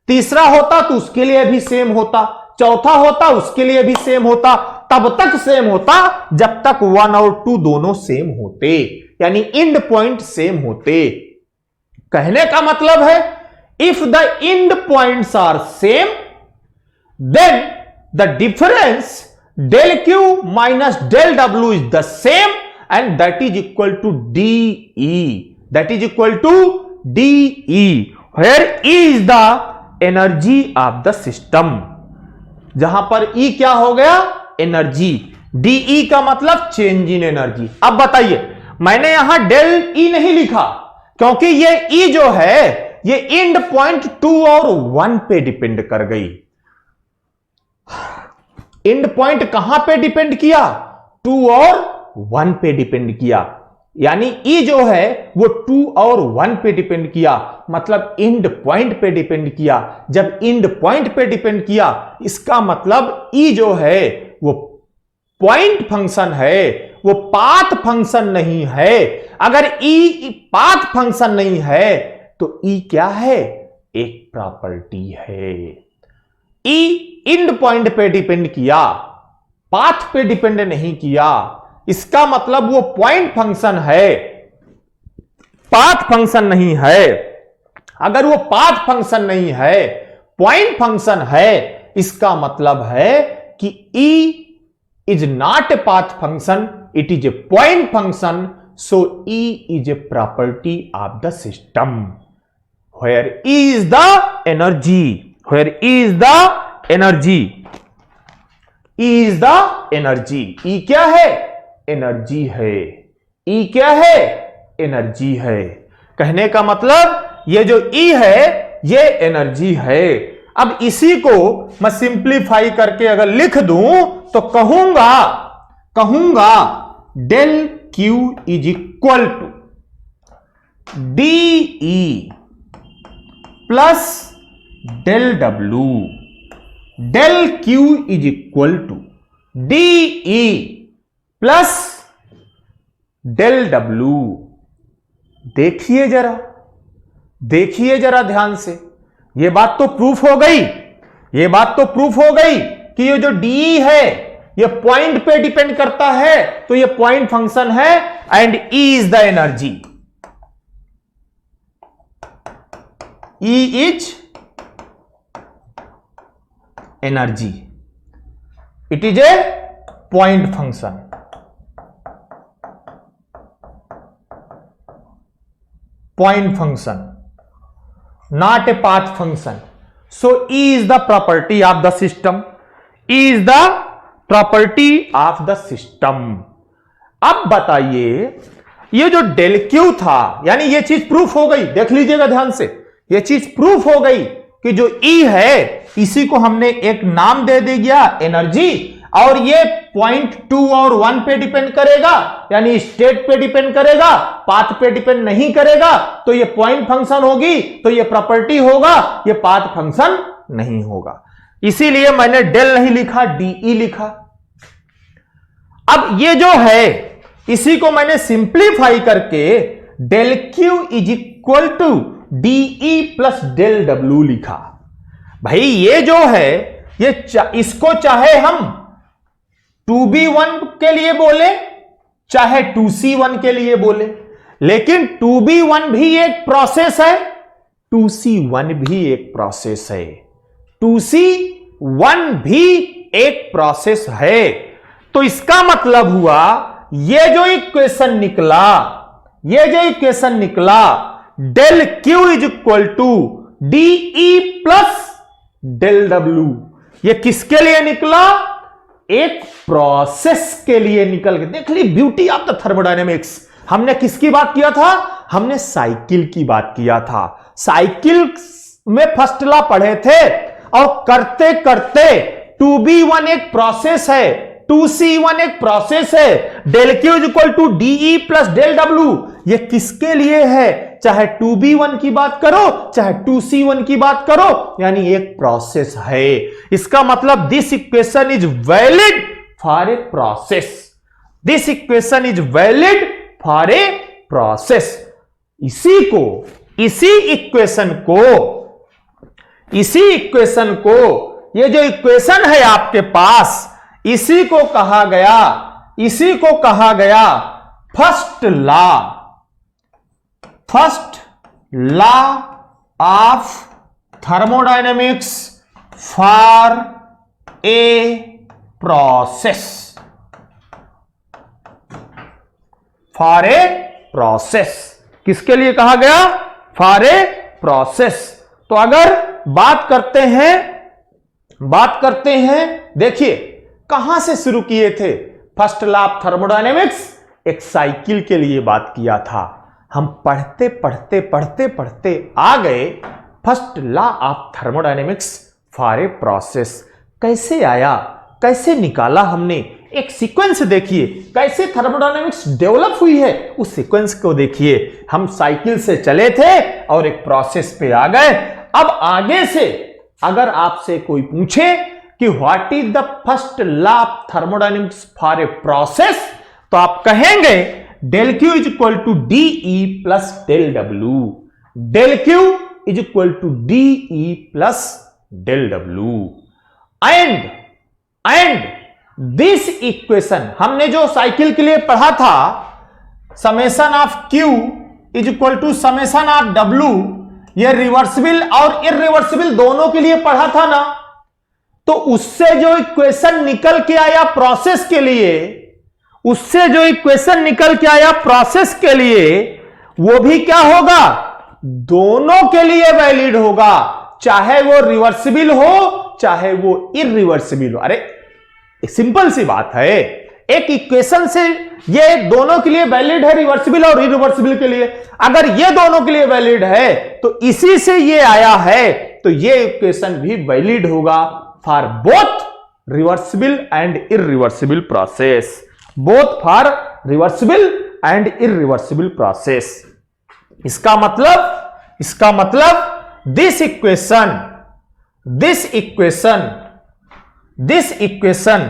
तीसरा होता तो उसके लिए भी सेम होता, चौथा होता उसके लिए भी सेम होता, तब तक सेम होता जब तक 1 और 2 दोनों सेम होते, यानी एंड पॉइंट सेम होते। कहने का मतलब है if the end points are same then the difference del q minus del w is the same and that is equal to dE, that is equal to dE, where E is the energy of the system। जहां पर E क्या हो गया? Energy. dE का मतलब change in energy. अब बताइए, मैंने यहां del E नहीं लिखा क्योंकि ये E जो है ये एंड पॉइंट 2 और 1 पे डिपेंड कर गई। एंड पॉइंट कहां पे डिपेंड किया? 2 और 1 पे डिपेंड किया, यानी E जो है वो 2 और 1 पे डिपेंड किया, मतलब एंड पॉइंट पे डिपेंड किया। जब एंड पॉइंट पे डिपेंड किया इसका मतलब E जो है वो पॉइंट फंक्शन है, वो पाथ फंक्शन नहीं है। अगर E पाथ फंक्शन नहीं है तो E क्या है? एक प्रॉपर्टी है। E एंड पॉइंट पे डिपेंड किया, पाथ पे डिपेंड नहीं किया, इसका मतलब वो पॉइंट फंक्शन है, पाथ फंक्शन नहीं है। अगर वो पाथ फंक्शन नहीं है, पॉइंट फंक्शन है, इसका मतलब है कि E is not a path function, it is A point function, so E is a property of the system where E is the energy, where E is the energy, E is the energy। E क्या है? Energy है। E क्या है? Energy है। कहने का मतलब ये जो E है ये एनर्जी है। अब इसी को मैं सिंप्लीफाई करके अगर लिख दूं तो कहूंगा del Q is equal to DE plus del W, del Q is equal to DE plus del W। देखिए जरा ध्यान से, ये बात तो प्रूफ हो गई, ये बात तो प्रूफ हो गई कि ये जो DE है ये पॉइंट पे डिपेंड करता है, तो ये पॉइंट फंक्शन है and E is the energy. E is energy, it is a point function, not a path function, so E is the property of the system, E is the property of the system। अब बताइए ये जो del Q था, यानी ये चीज proof हो गई, देख लीजिएगा ध्यान से, ये चीज प्रूफ हो गई कि जो E है इसी को हमने एक नाम दे दिया एनर्जी, और ये पॉइंट 2 और 1 पे डिपेंड करेगा, यानी स्टेट पे डिपेंड करेगा, पाथ पे डिपेंड नहीं करेगा, तो ये पॉइंट फंक्शन होगी, तो ये प्रॉपर्टी होगा, ये पाथ फंक्शन नहीं होगा। इसीलिए मैंने डेल नहीं लिखा, डीई लिखा। अब ये जो है इसी को मैंने सिंप्लीफाई करके del Q is equal to DE plus del W लिखा। भाई ये जो है ये इसको चाहे हम 2b1 के लिए बोले चाहे 2c1 के लिए बोले, लेकिन 2b1 भी एक प्रोसेस है, 2c1 भी एक प्रोसेस है, 2c1 भी एक प्रोसेस है। तो इसका मतलब हुआ ये जो इक्वेशन निकला del Q is equal to DE plus del W, ये किसके लिए निकला? एक प्रोसेस के लिए निकल के। देख ली ब्यूटी ऑफ द थर्मोडायनेमिक्स। हमने किसकी बात किया था? हमने साइकिल की बात किया था। साइकिल में फर्स्ट लॉ पढ़े थे और करते करते 2b1 एक प्रोसेस है, 2c1 एक प्रोसेस है, del Q is equal to DE plus del W, ये किसके लिए है? चाहे 2b1 की बात करो चाहे 2c1 की बात करो, यानी एक प्रोसेस है। इसका मतलब this equation is valid for a process, this equation is valid for a process. इसी इक्वेशन को ये जो इक्वेशन है आपके पास, इसी को कहा गया first law of thermodynamics for a process, for a process. किसके लिए कहा गया? For a process. तो अगर बात करते हैं देखिए कहां से शुरू किए थे? फर्स्ट लॉ ऑफ थर्मोडायनेमिक्स एक साइकिल के लिए बात किया था। हम पढ़ते आ गए first law of thermodynamics for a process. कैसे आया, कैसे निकाला हमने? एक सीक्वेंस देखिए कैसे थर्मोडायनेमिक्स डेवलप हुई है, उस सीक्वेंस को देखिए। हम साइकिल से चले थे और एक प्रोसेस पे आ गए। अब आगे से अगर आपसे कोई पूछे कि what is the first law of thermodynamics for a process, तो आप कहेंगे del Q is equal to DE plus del W, del Q is equal to DE plus del W. And this equation हमने जो cycle के लिए पढ़ा था, summation of Q is equal to summation of W, ये reversible और irreversible दोनों के लिए पढ़ा था ना। तो उससे जो इक्वेशन निकल के आया प्रोसेस के लिए, वो भी क्या होगा? दोनों के लिए वैलिड होगा, चाहे वो रिवर्सिबल हो चाहे वो इरिवर्सिबल हो। अरे सिंपल सी बात है, एक इक्वेशन से ये दोनों के लिए वैलिड है, रिवर्सिबल और इरिवर्सिबल के लिए। अगर ये दोनों के लिए वैलिड है तो इसी से ये आया है, तो ये इक्वेशन भी वैलिड होगा for both reversible and irreversible process, both for reversible and irreversible process. इसका मतलब दिस इक्वेशन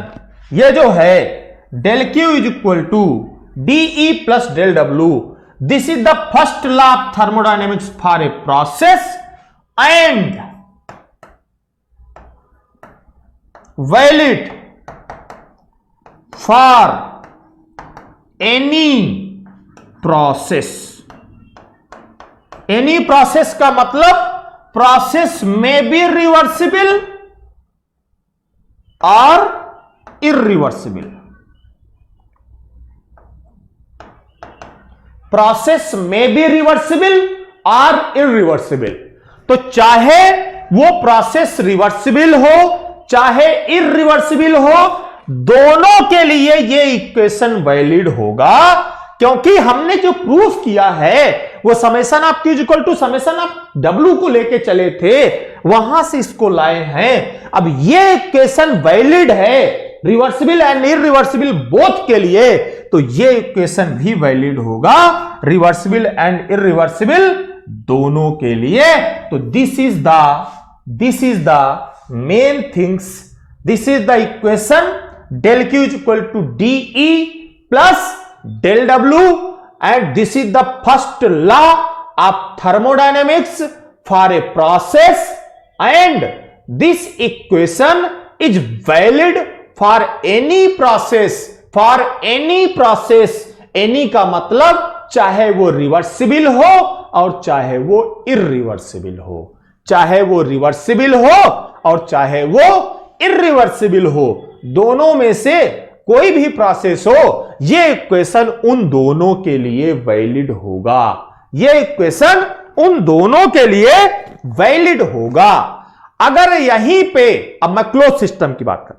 ये जो है del Q is equal to DE plus del W, this is the first law of thermodynamics for a process and valid for any process. Any process का मतलब process में be reversible और irreversible, process में be reversible और irreversible. तो चाहे वो process reversible हो चाहे इरिवर्सिबल हो, दोनों के लिए ये इक्वेशन वैलिड होगा, क्योंकि हमने जो प्रूफ किया है वो summation of Q equal to summation of W को लेके चले थे, वहां से इसको लाए हैं। अब ये इक्वेशन वैलिड है, रिवर्सिबल एंड इरिवर्सिबल बोथ के लिए, तो ये इक्वेशन भी वैलिड होगा रिवर्सिबल एंड इरिवर्सिबल दोनों के लिए। तो this is the main things, this is the equation del Q is equal to dE plus del W, and this is the first law of thermodynamics for a process, and this equation is valid for any process, any का मतलब चाहे वो reversible हो और चाहे वो irreversible हो, चाहे वो रिवर्सिबल हो और चाहे वो इरिवर्सिबल हो, दोनों में से कोई भी प्रोसेस हो, यह इक्वेशन उन दोनों के लिए वैलिड होगा, यह इक्वेशन उन दोनों के लिए वैलिड होगा। अगर यहीं पे, अब मैं क्लोज सिस्टम की बात कर,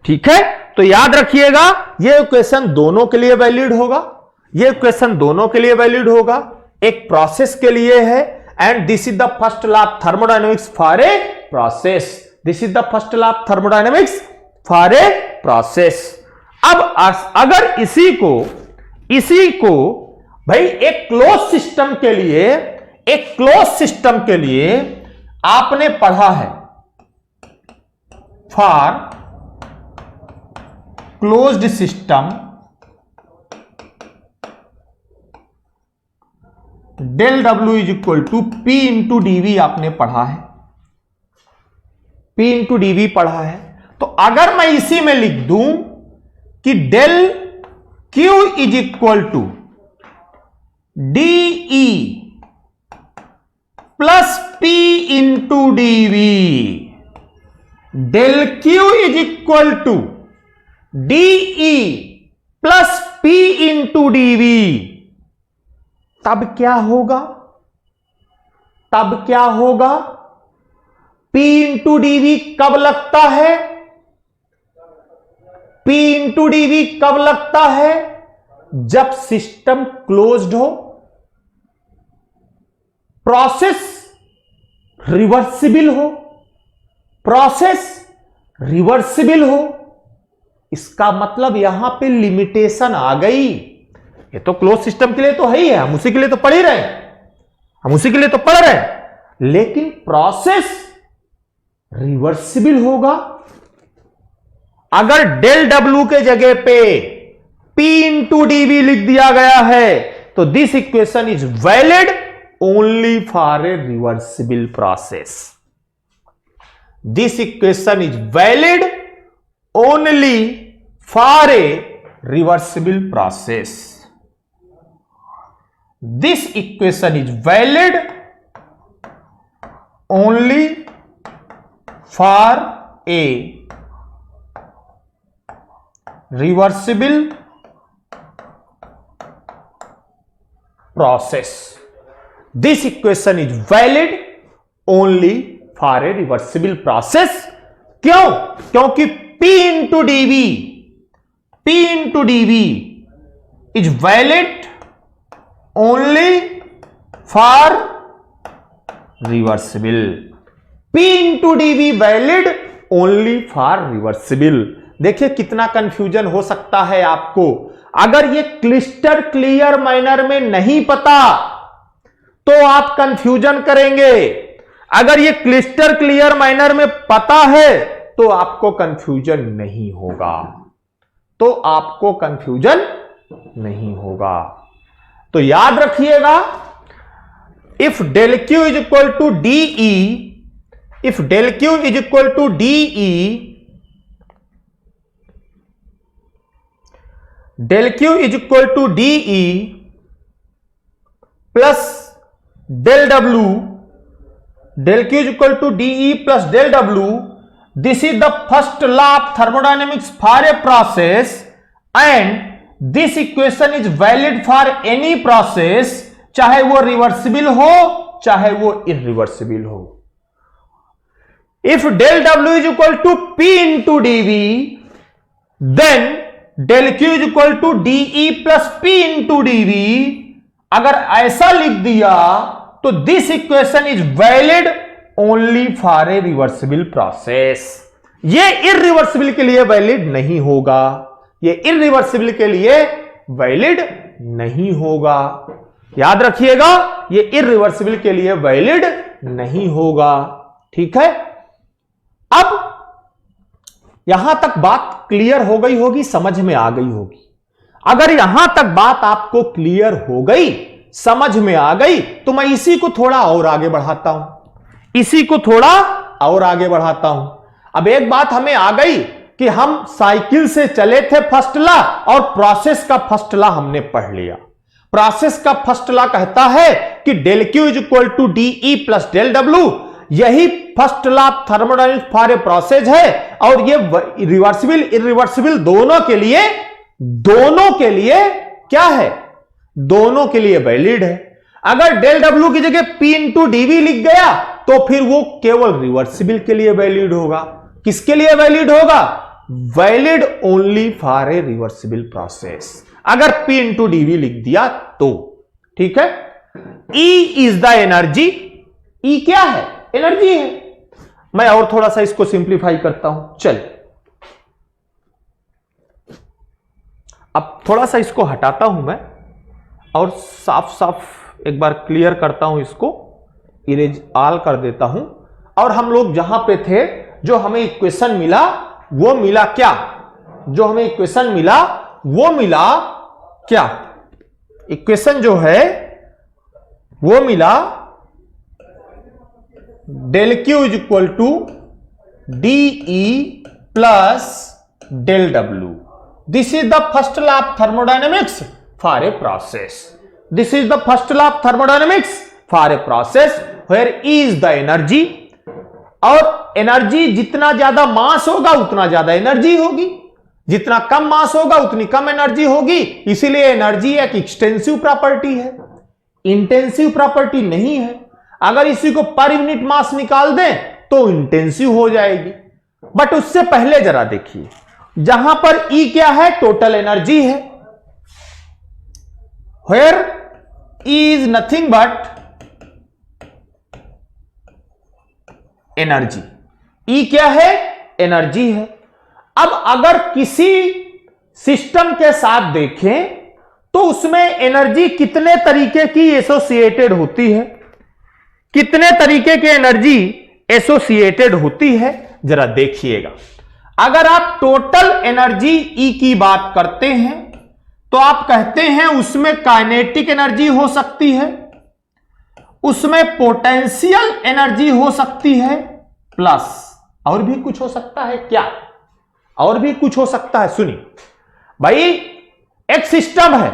ठीक है, तो याद रखिएगा यह इक्वेशन दोनों के लिए वैलिड होगा, यह इक्वेशन दोनों के लिए वैलिड होगा, एक प्रोसेस के लिए है, and this is the first law of thermodynamics for a process, this is the first law of thermodynamics for a process. अब अगर इसी को भाई एक क्लोज सिस्टम के लिए आपने पढ़ा है, for closed system del W is equal to P into dV आपने पढ़ा है, P इंटू dV पढ़ा है। तो अगर मैं इसी में लिख दूं कि del Q is equal to dE plus P into dV, del Q is equal to dE plus P into dV, तब क्या होगा? P इंटू dV कब लगता है? P इंटू dV कब लगता है? जब सिस्टम क्लोज्ड हो, प्रोसेस रिवर्सिबल हो, इसका मतलब यहां पे लिमिटेशन आ गई। ये तो क्लोज सिस्टम के लिए तो है ही है, हम उसी के लिए तो पढ़ रहे हैं, लेकिन प्रोसेस रिवर्सिबल होगा। अगर डेल W के जगह पे P इंटू dV लिख दिया गया है, तो this equation is valid only for a reversible process, this equation is valid only for a reversible process, this equation is valid only for a reversible process, this equation is valid only for a reversible process। क्यों? क्योंकि P into dV is valid only for reversible, P into dV valid only for reversible। देखिए कितना confusion हो सकता है आपको। अगर ये क्लिस्टर क्लियर मैनर में नहीं पता तो आप कंफ्यूजन करेंगे, अगर ये क्लिस्टर क्लियर मैनर में पता है तो आपको कंफ्यूजन नहीं होगा, तो याद रखिएगा, if del Q is equal to dE, if del Q is equal to dE, del Q is equal to dE plus del W, del Q is equal to dE plus del W, this is the first law of thermodynamics for a process, and this equation is valid for any process, चाहे वो reversible हो चाहे वो irreversible हो। If del W is equal to P into dV, then del Q is equal to dE plus P into dV। अगर ऐसा लिख दिया तो this equation is valid only for a reversible process, ये इर्रिवर्सिबल के लिए valid नहीं होगा, ये इर्रिवर्सिबल के लिए वैलिड नहीं होगा। याद रखिएगा, ये इर्रिवर्सिबल के लिए वैलिड नहीं होगा। ठीक है, अब यहां तक बात क्लियर हो गई होगी, समझ में आ गई होगी। अगर यहां तक बात आपको क्लियर हो गई, समझ में आ गई, तो मैं इसी को थोड़ा और आगे बढ़ाता हूं, इसी को थोड़ा और आगे बढ़ाता हूं। अब एक बात हमें आ गई कि हम साइकिल से चले थे फर्स्ट लॉ, और प्रोसेस का फर्स्ट लॉ हमने पढ़ लिया। प्रोसेस का फर्स्ट लॉ कहता है कि del Q is equal to D E plus del W, यही first law of thermodynamics for a process है। और ये रिवर्सिबल इरिवर्सिबल दोनों के लिए क्या है, दोनों के लिए वैलिड है। अगर डेल डब्ल्यू की जगह P इंटू डीवी लिख गया तो फिर वो केवल रिवर्सिबल के लिए वैलिड होगा। किसके लिए वैलिड होगा? Valid only for a reversible process. अगर P इंटू डीवी लिख दिया तो ठीक है। E is the energy, E क्या है? एनर्जी है। मैं और थोड़ा सा इसको सिंप्लीफाई करता हूं, चल अब थोड़ा सा इसको हटाता हूं मैं और साफ साफ एक बार क्लियर करता हूं, इसको इरेज ऑल कर देता हूं। और हम लोग जहां पे थे, जो हमें इक्वेशन मिला वो मिला क्या? जो हमें इक्वेशन मिला वो मिला क्या? इक्वेशन जो है वो मिला del Q is equal to D E plus del W. This is the first law of thermodynamics for a process. This is the first law of thermodynamics for a process where E is the energy. और energy जितना ज्यादा मास होगा उतना ज्यादा energy होगी, जितना कम मास होगा उतनी कम एनर्जी होगी। इसीलिए एनर्जी एक एक्सटेंसिव प्रॉपर्टी है, इंटेंसिव प्रॉपर्टी नहीं है। अगर इसी को पर यूनिट मास निकाल दें तो इंटेंसिव हो जाएगी। बट उससे पहले जरा देखिए, जहां पर E क्या है? टोटल एनर्जी है। Where E is nothing but energy. E क्या है? एनर्जी है। अब अगर किसी सिस्टम के साथ देखें तो उसमें एनर्जी कितने तरीके की एसोसिएटेड होती है, कितने तरीके की एनर्जी एसोसिएटेड होती है, जरा देखिएगा। अगर आप टोटल एनर्जी E की बात करते हैं तो आप कहते हैं उसमें काइनेटिक एनर्जी हो सकती है, उसमें पोटेंशियल एनर्जी हो सकती है, प्लस और भी कुछ हो सकता है। क्या और भी कुछ हो सकता है? सुनिए भाई, एक सिस्टम है,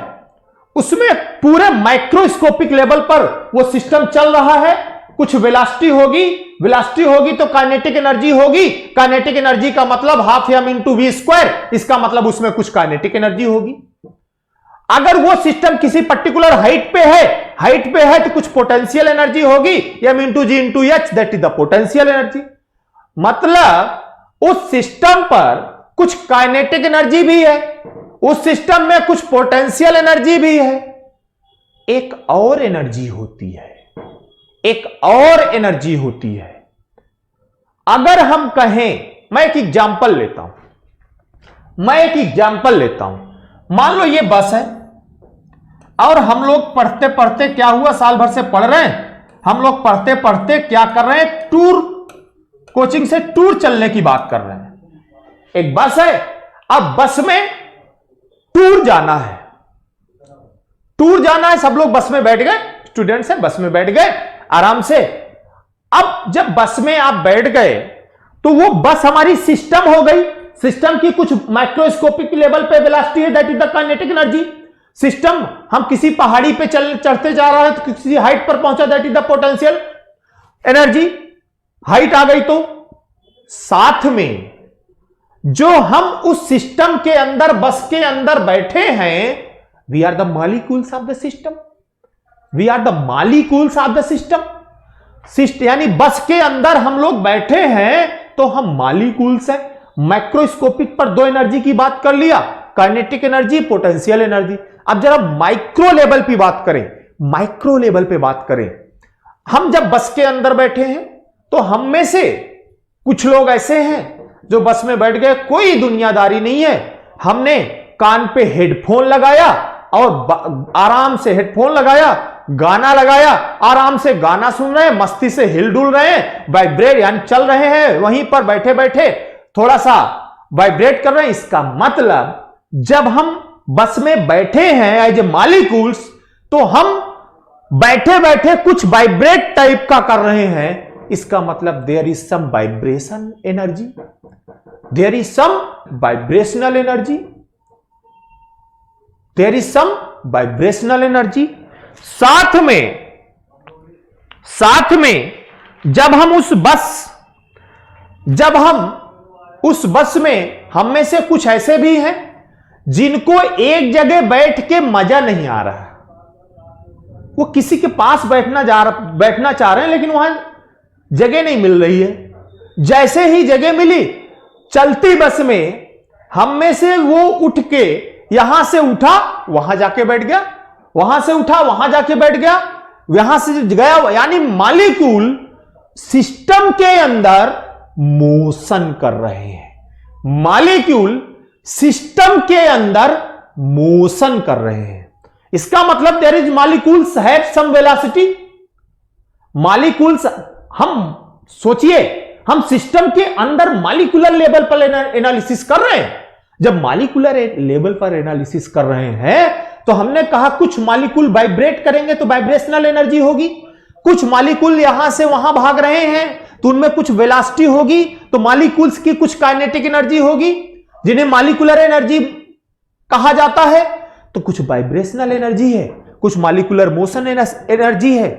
उसमें पूरे माइक्रोस्कोपिक लेवल पर वो सिस्टम चल रहा है। कुछ वेलोसिटी होगी तो काइनेटिक एनर्जी होगी। काइनेटिक एनर्जी का मतलब half M into V square, इसका मतलब उसमें कुछ काइनेटिक एनर्जी होगी। अगर वो सिस्टम किसी पर्टिकुलर हाइट पे है तो कुछ पोटेंशियल एनर्जी होगी, M into G into H, that is the potential energy. मतलब उस सिस्टम पर कुछ काइनेटिक एनर्जी भी है, उस सिस्टम में कुछ पोटेंशियल एनर्जी भी है। एक और एनर्जी होती है, एक और एनर्जी होती है। अगर हम कहें, मैं एक एग्जांपल लेता हूं, मान लो ये बस है और हम लोग पढ़ते पढ़ते क्या हुआ, साल भर से पढ़ रहे हैं, हम लोग पढ़ते पढ़ते क्या कर रहे हैं, टूर, कोचिंग से टूर चलने की बात कर रहे हैं। एक बस है, अब बस में टूर जाना है, सब लोग बस में बैठ गए, स्टूडेंट्स हैं, बस में बैठ गए आराम से। अब जब बस में आप बैठ गए तो वो बस हमारी सिस्टम हो गई। सिस्टम की कुछ माइक्रोस्कोपिक लेवल पे वेलोसिटी है, that is the kinetic energy. System, हम किसी पहाड़ी पे चढ़ते जा रहे हैं तो किसी हाइट पर पहुंचा, that is the potential energy. Height आ गई तो साथ में जो हम उस सिस्टम के अंदर, बस के अंदर बैठे हैं, we are the molecules of the system, we are the molecules of the system. यानी बस के अंदर हम लोग बैठे हैं तो हम मॉलिक्यूल्स हैं। माइक्रोस्कोपिक पर दो एनर्जी की बात कर लिया, काइनेटिक एनर्जी, पोटेंशियल एनर्जी। अब जरा माइक्रो लेवल पे बात करें, हम जब बस के अंदर बैठे हैं तो हम में से कुछ लोग ऐसे हैं जो बस में बैठ गए, कोई दुनियादारी नहीं है। हमने कान पे हेडफोन लगाया और आराम से हेडफोन लगाया, गाना लगाया, आराम से गाना सुन रहे हैं, मस्ती से हिलडुल रहे हैं, वाइब्रेट यानी चल रहे हैं, वहीं पर बैठे बैठे थोड़ा सा वाइब्रेट कर रहे हैं। इसका मतलब जब हम बस में बैठे हैं एज ए मॉलिक्यूल्स, तो हम बैठे बैठे कुछ वाइब्रेट टाइप का कर रहे हैं। इसका मतलब there is some vibration energy, there is some vibrational energy, there is some vibrational energy. साथ में जब हम उस बस में हम में से कुछ ऐसे भी हैं जिनको एक जगह बैठ के मजा नहीं आ रहा, वो किसी के पास बैठना चाह रहे हैं लेकिन वहां जगह नहीं मिल रही है। जैसे ही जगह मिली, चलती बस में हम में से वो उठ के यहां से उठा वहां जाके बैठ गया, वहां से उठा वहां जाके बैठ गया, यहां से गया, यानी मॉलिक्यूल सिस्टम के अंदर मोशन कर रहे हैं। मॉलिक्यूल सिस्टम के अंदर मोशन कर रहे हैं। इसका मतलब there is molecules have some velocity. Molecules, हम सोचिए, हम सिस्टम के अंदर मॉलिक्यूलर लेवल पर एनालिसिस कर रहे हैं। जब मॉलिक्यूलर लेवल पर एनालिसिस कर रहे हैं तो हमने कहा कुछ मॉलिक्यूल वाइब्रेट करेंगे तो वाइब्रेशनल एनर्जी होगी, कुछ मॉलिक्यूल यहां से वहां भाग रहे हैं तो उनमें कुछ वेलोसिटी होगी, तो मॉलिक्यूल्स की कुछ काइनेटिक एनर्जी होगी जिन्हें मॉलिक्यूलर एनर्जी कहा जाता है, तो कुछ वाइब्रेशनल एनर्जी है, कुछ मॉलिक्यूलर मोशन एनर्जी है।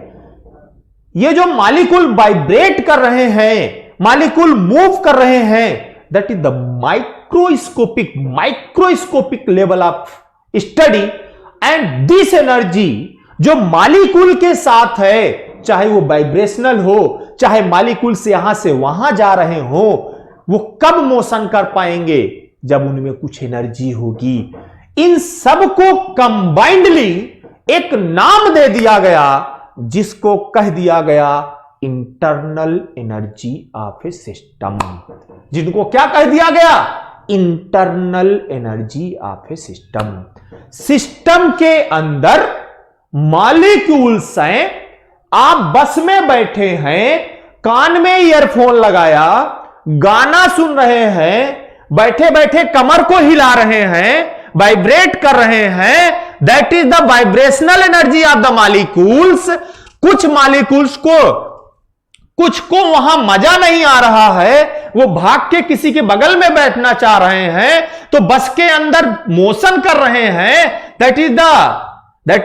ये जो मॉलिक्यूल वाइब्रेट कर रहे हैं, मॉलिक्यूल मूव कर रहे हैं, that is the microscopic level of study. And this energy जो मॉलिक्यूल के साथ है, चाहे वो वाइब्रेशनल हो, चाहे मॉलिक्यूल से यहां से वहां जा रहे हो, वो कब मोशन कर पाएंगे? जब उनमें कुछ एनर्जी होगी। इन सब को कंबाइंडली एक नाम दे दिया गया जिसको कह दिया गया internal energy of A system. जिनको क्या कह दिया गया? Internal energy of A system. System के अंदर मॉलिक्यूल्स हैं, आप बस में बैठे हैं, कान में ईयरफोन लगाया, गाना सुन रहे हैं, बैठे बैठे कमर को हिला रहे हैं, वाइब्रेट कर रहे हैं, that is the vibrational energy of the molecules. कुछ मॉलिक्यूल्स को, कुछ को वहां मजा नहीं आ रहा है, वो भाग के किसी के बगल में बैठना चाह रहे हैं, तो बस के अंदर मोशन कर रहे हैं, that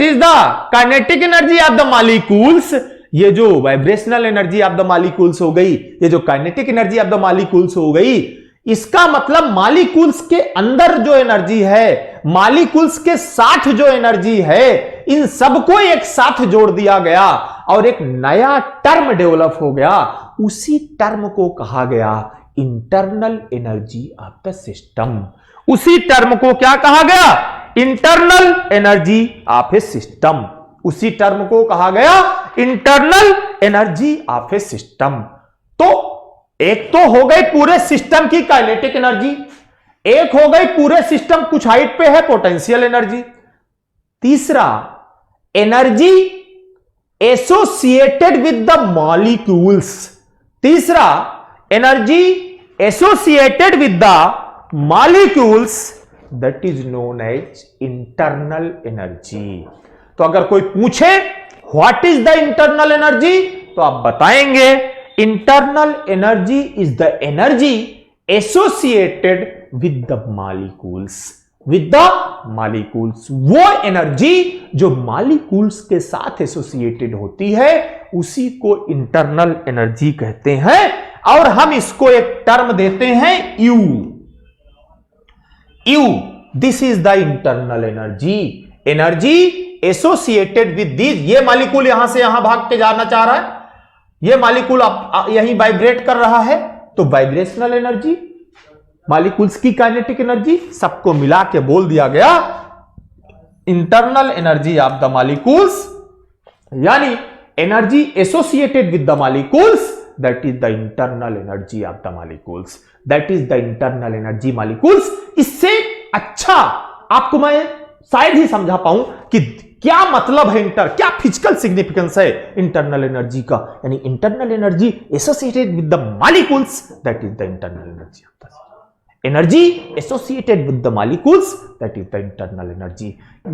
is the kinetic energy of the molecules. ये जो vibrational energy of the molecules हो गई, ये जो kinetic energy of the molecules हो गई। इसका मतलब मॉलिक्यूल्स के अंदर जो एनर्जी है, मॉलिक्यूल्स के साथ जो एनर्जी है, इन सबको एक साथ जोड़ दिया गया और एक नया टर्म डेवलप हो गया। उसी टर्म को कहा गया internal energy of the system. उसी टर्म को क्या कहा गया? Internal energy of A system. उसी टर्म को कहा गया internal energy of A system. तो एक तो हो गई पूरे सिस्टम की काइनेटिक एनर्जी, एक हो गई पूरे सिस्टम कुछ हाइट पे है पोटेंशियल एनर्जी। तीसरा, energy associated with the molecules. तीसरा, energy associated with the molecules, that is known as internal energy. तो अगर कोई पूछे what is the internal energy, तो आप बताएंगे internal energy is the energy associated with the molecules. With the molecules, वो energy जो मॉलिक्यूल्स के साथ एसोसिएटेड होती है, उसी को इंटरनल एनर्जी कहते हैं। और हम इसको एक टर्म देते हैं you. This is the internal energy. Energy associated with this. ये मॉलिक्यूल यहां से यहां भाग के जाना चाह रहा है, ये मॉलिक्यूल यहीं वाइब्रेट कर रहा है, तो वाइब्रेशनल एनर्जी, मॉलिक्यूल्स की काइनेटिक एनर्जी, सबको मिला के बोल दिया गया internal energy of the molecules. यानी energy associated with the molecules, that is the internal energy of the molecules, that is the internal energy molecules. इससे अच्छा आपको मैं शायद ही समझा पाऊं कि क्या मतलब है क्या फिजिकल सिग्निफिकेंस है इंटरनल एनर्जी का, यानी internal energy associated with the molecules, that is the internal energy of the energy associated with the molecules, that is the internal energy.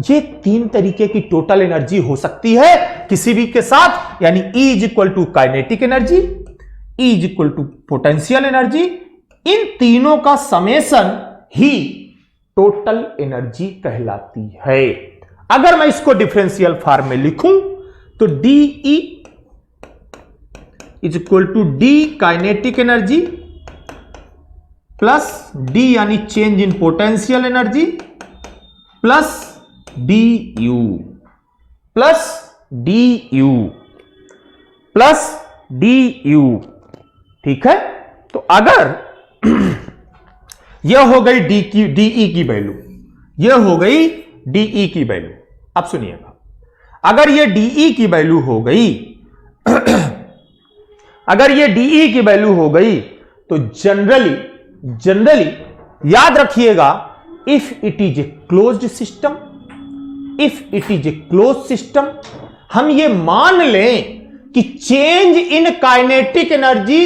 ये तीन तरीके की टोटल एनर्जी हो सकती है किसी भी के साथ, यानी E is equal to kinetic energy, E is equal to potential energy, इन तीनों का समेशन ही टोटल एनर्जी कहलाती है। अगर मैं इसको डिफरेंशियल फॉर्म में लिखूं तो DE is equal to D kinetic energy plus D यानी change in potential energy plus DU plus DU plus DU। ठीक है, तो अगर यह हो गई DE की वैल्यू, यह हो गई DE की वैल्यू। अब सुनिएगा, अगर यह DE की वैल्यू हो गई अगर यह DE की वैल्यू हो गई तो जनरली याद रखिएगा, if it is a closed system, if it is a close system, हम ये मान लें कि change in kinetic energy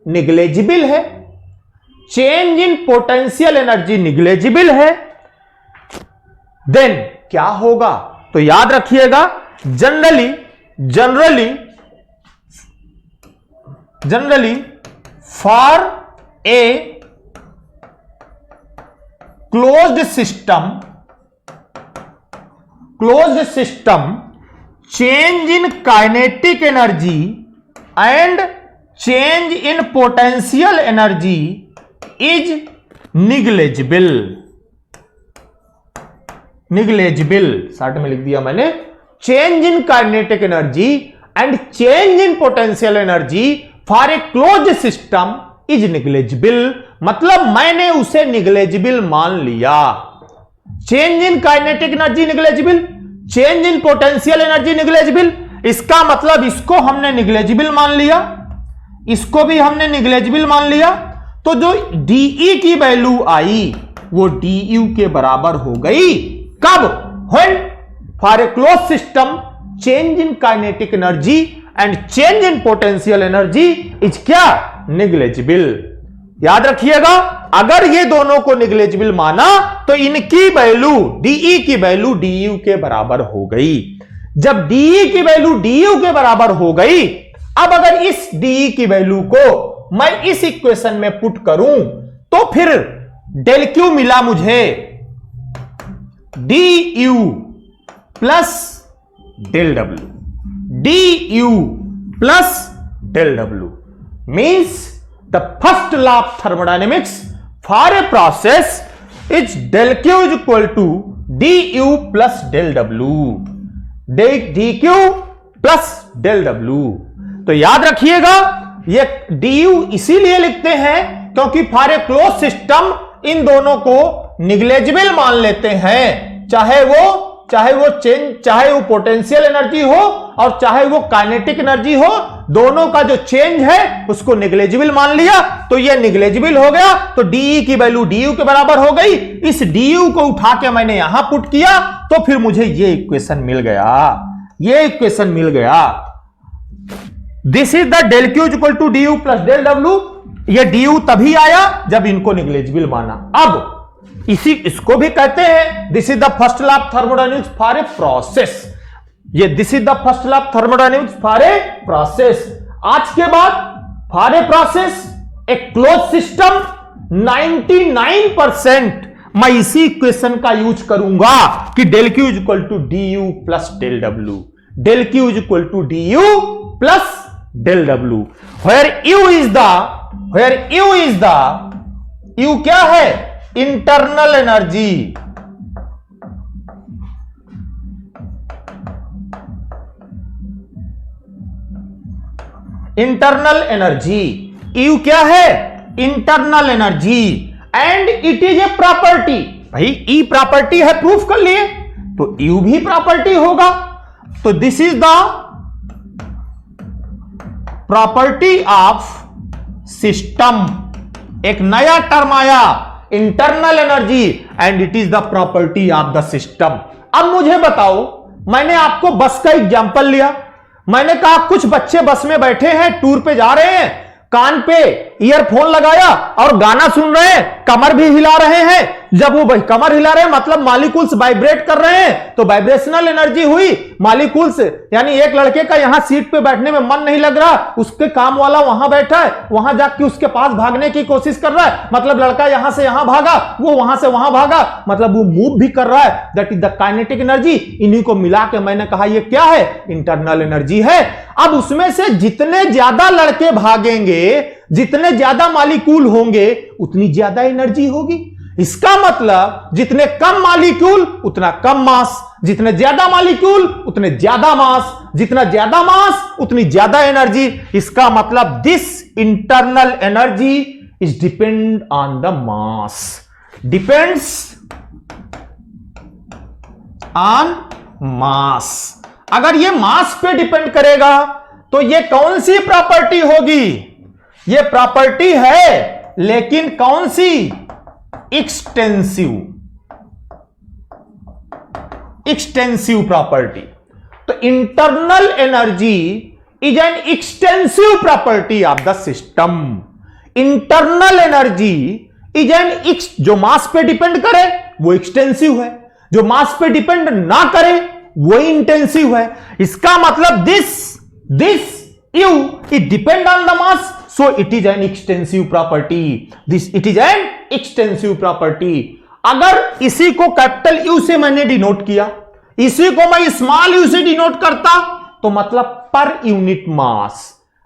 negligible है, change in potential energy negligible है, देन क्या होगा? तो याद रखिएगा, generally for a closed system change in kinetic energy and change in potential energy is negligible। Short में लिख दिया मैंने, change in kinetic energy and change in potential energy for a closed system is negligible. मतलब मैंने उसे negligible मान लिया। Change in kinetic energy negligible, change in potential energy negligible, इसका मतलब इसको हमने निग्लेजिबल मान लिया, इसको भी हमने निग्लेजिबल मान लिया। तो जो DE की वैल्यू आई वो DU के बराबर हो गई। कब? When for a close system change in kinetic energy and change in potential energy is क्या? निग्लेजिबल। याद रखिएगा, अगर ये दोनों को निग्लेजिबल माना तो इनकी वैल्यू DE की वैल्यू DU के बराबर हो गई। जब DE की वैल्यू DU के बराबर हो गई, अब अगर इस DE की वैल्यू को मैं इस इक्वेशन में पुट करूं तो फिर डेल Q मिला मुझे DU plus del W, DU plus del W means the first law of thermodynamics for a process is del Q is equal to du plus del W, dq plus del W। तो याद रखिएगा, ये du इसीलिए लिखते हैं क्योंकि for a close system in दोनों को निग्लेजिबल मान लेते हैं, चाहे वो पोटेंशियल एनर्जी हो और चाहे वो काइनेटिक एनर्जी हो, दोनों का जो चेंज है उसको निग्लेजिबल मान लिया। तो ये निग्लेजिबल हो गया, तो DE की वैल्यू DU के बराबर हो गई। इस DU को उठा के मैंने यहां पुट किया तो फिर मुझे ये इक्वेशन मिल गया, this is the del Q equal to DU plus del W। ये DU तभी आया जब इनको निग्लेजिबल माना। अब इसको भी कहते हैं this is the first law of thermodynamics for a process. ये this is the first law of thermodynamics for a process. आज के बाद for a process a close system 99% मैं इसी इक्वेशन का यूज करूंगा कि del Q is equal to DU plus del W, del Q is equal to DU plus del W, where U क्या है? Internal energy. Internal energy U क्या है? Internal energy and it is a property. भाई E property है, proof कर लिए, तो U भी प्रॉपर्टी होगा। तो this is the property of system, एक नया टर्म आया, internal energy, and it is the property of the system. अब मुझे बताओ, मैंने आपको बस का एग्जांपल लिया, मैंने कहा कुछ बच्चे बस में बैठे हैं, टूर पे जा रहे हैं, कान पे ईयरफोन लगाया और गाना सुन रहे हैं, कमर भी हिला रहे हैं। जब वो कमर हिला रहे हैं मतलब मॉलिक्यूल्स वाइब्रेट कर रहे हैं, तो वाइब्रेशनल एनर्जी हुई। मॉलिक्यूल्स यानी एक लड़के का यहां सीट पे बैठने में मन नहीं लग रहा, उसके काम वाला वहां बैठा है, वहां जाके उसके पास भागने की कोशिश कर रहा है, मतलब लड़का यहां से यहां भागा, वो वहां से वहां भागा, मतलब वो मूव भी कर रहा है। That is the kinetic energy. इन्हीं को मिला के मैंने कहा ये क्या है, इंटरनल एनर्जी है। अब उसमें से जितने ज्यादा लड़के भागेंगे, जितने ज्यादा मॉलिक्यूल होंगे, उतनी ज्यादा एनर्जी होगी। इसका मतलब जितने कम मॉलिक्यूल उतना कम मास, जितने ज्यादा मॉलिक्यूल उतने ज्यादा मास, जितना ज्यादा मास उतनी ज्यादा एनर्जी। इसका मतलब this internal energy is depend on the mass, depends on मास। अगर ये मास पे डिपेंड करेगा तो ये कौन सी प्रॉपर्टी होगी, ये प्रॉपर्टी है लेकिन कौन सी, एक्सटेंसिव, एक्सटेंसिव प्रॉपर्टी। तो internal energy is an extensive property of the system. Internal energy is an जो मास पे डिपेंड करे वो एक्सटेंसिव है, जो मास पे डिपेंड ना करे वो इंटेंसिव है। इसका मतलब this you it depend on the mass, so it is an extensive property, it is an extensive property। अगर इसी को कैपिटल यू से मैंने डिनोट किया, इसी को मैं स्मॉल यू से डिनोट करता, तो मतलब पर यूनिट मास।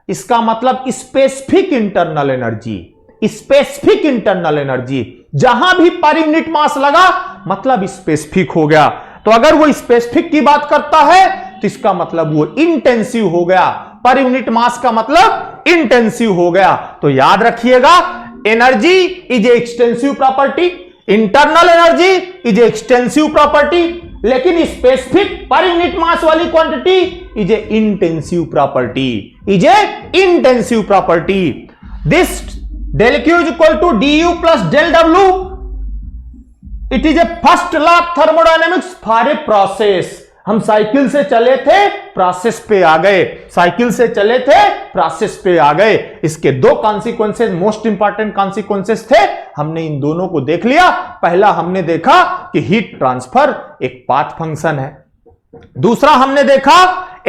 इसका मतलब specific internal energy, specific internal energy, जहां भी पर यूनिट मास लगा मतलब स्पेसिफिक हो गया। तो अगर वो स्पेसिफिक की बात करता है तो इसका मतलब वो इंटेंसिव हो गया, पर यूनिट मास का मतलब इंटेंसिव हो गया। तो याद रखिएगा, energy is a extensive property, internal energy is a extensive property, लेकिन स्पेसिफिक पर यूनिट मास वाली quantity is a intensive property, is a intensive property. This del Q is equal to du plus del W, it is a first law of thermodynamics for a process। हम cycle से चले थे process पे आ गए, cycle से चले थे process पे आ गए। इसके दो कॉन्सिक्वेंसेस, मोस्ट इंपॉर्टेंट कॉन्सिक्वेंसेस थे, हमने इन दोनों को देख लिया। पहला हमने देखा कि हीट ट्रांसफर एक पाथ फंक्शन है, दूसरा हमने देखा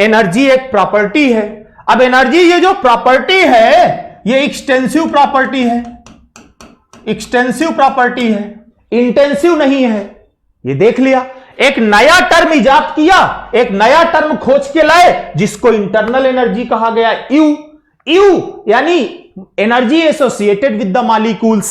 एनर्जी एक प्रॉपर्टी है। अब एनर्जी ये जो प्रॉपर्टी है ये एक्सटेंसिव प्रॉपर्टी है, एक्सटेंसिव प्रॉपर्टी है, इंटेंसिव नहीं है, ये देख लिया। एक नया टर्म इजाद किया, एक नया टर्म खोज के लाए जिसको इंटरनल एनर्जी कहा गया, यू। यू यानी energy associated with the molecules.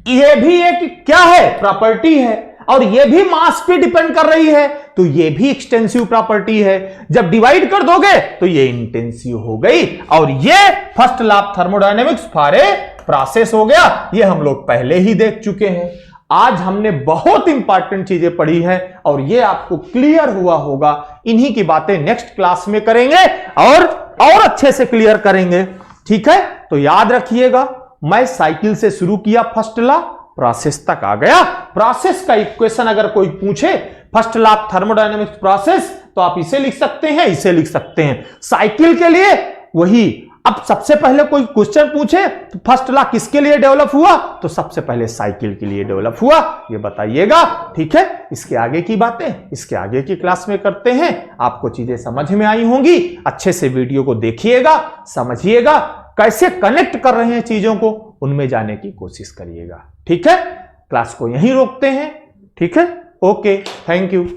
ये भी एक क्या है, प्रॉपर्टी है, और ये भी मास पे डिपेंड कर रही है, तो ये भी एक्सटेंसिव प्रॉपर्टी है। जब डिवाइड कर दोगे तो ये इंटेंसिव हो गई, और ये first law of thermodynamics for a process हो गया। ये हम लोग पहले ही देख चुके हैं। आज हमने बहुत इंपॉर्टेंट चीजें पढ़ी हैं और ये आपको क्लियर हुआ होगा। इन्हीं की बातें नेक्स्ट क्लास में करेंगे और अच्छे से क्लियर करेंगे, ठीक है। तो याद रखिएगा, मैं साइकिल से शुरू किया, फर्स्ट लॉ, प्रोसेस तक आ गया। प्रोसेस का इक्वेशन अगर कोई पूछे, first law of thermodynamics process, तो आप इसे लिख सकते हैं, इसे लिख सकते हैं। साइकिल के लिए वही। अब सबसे पहले कोई क्वेश्चन पूछे तो फर्स्ट लॉ किसके लिए डेवलप हुआ, तो सबसे पहले साइकिल के लिए डेवलप हुआ, ये बताइएगा, ठीक है। इसके आगे की बातें इसके आगे की क्लास में करते हैं। आपको चीजें समझ में आई होंगी, अच्छे से वीडियो को देखिएगा, समझिएगा, कैसे कनेक्ट कर रहे हैं चीजों को, उनमें जाने की कोशिश करिएगा, ठीक है। क्लास को यहीं रोकते हैं, ठीक है। Okay, thank you.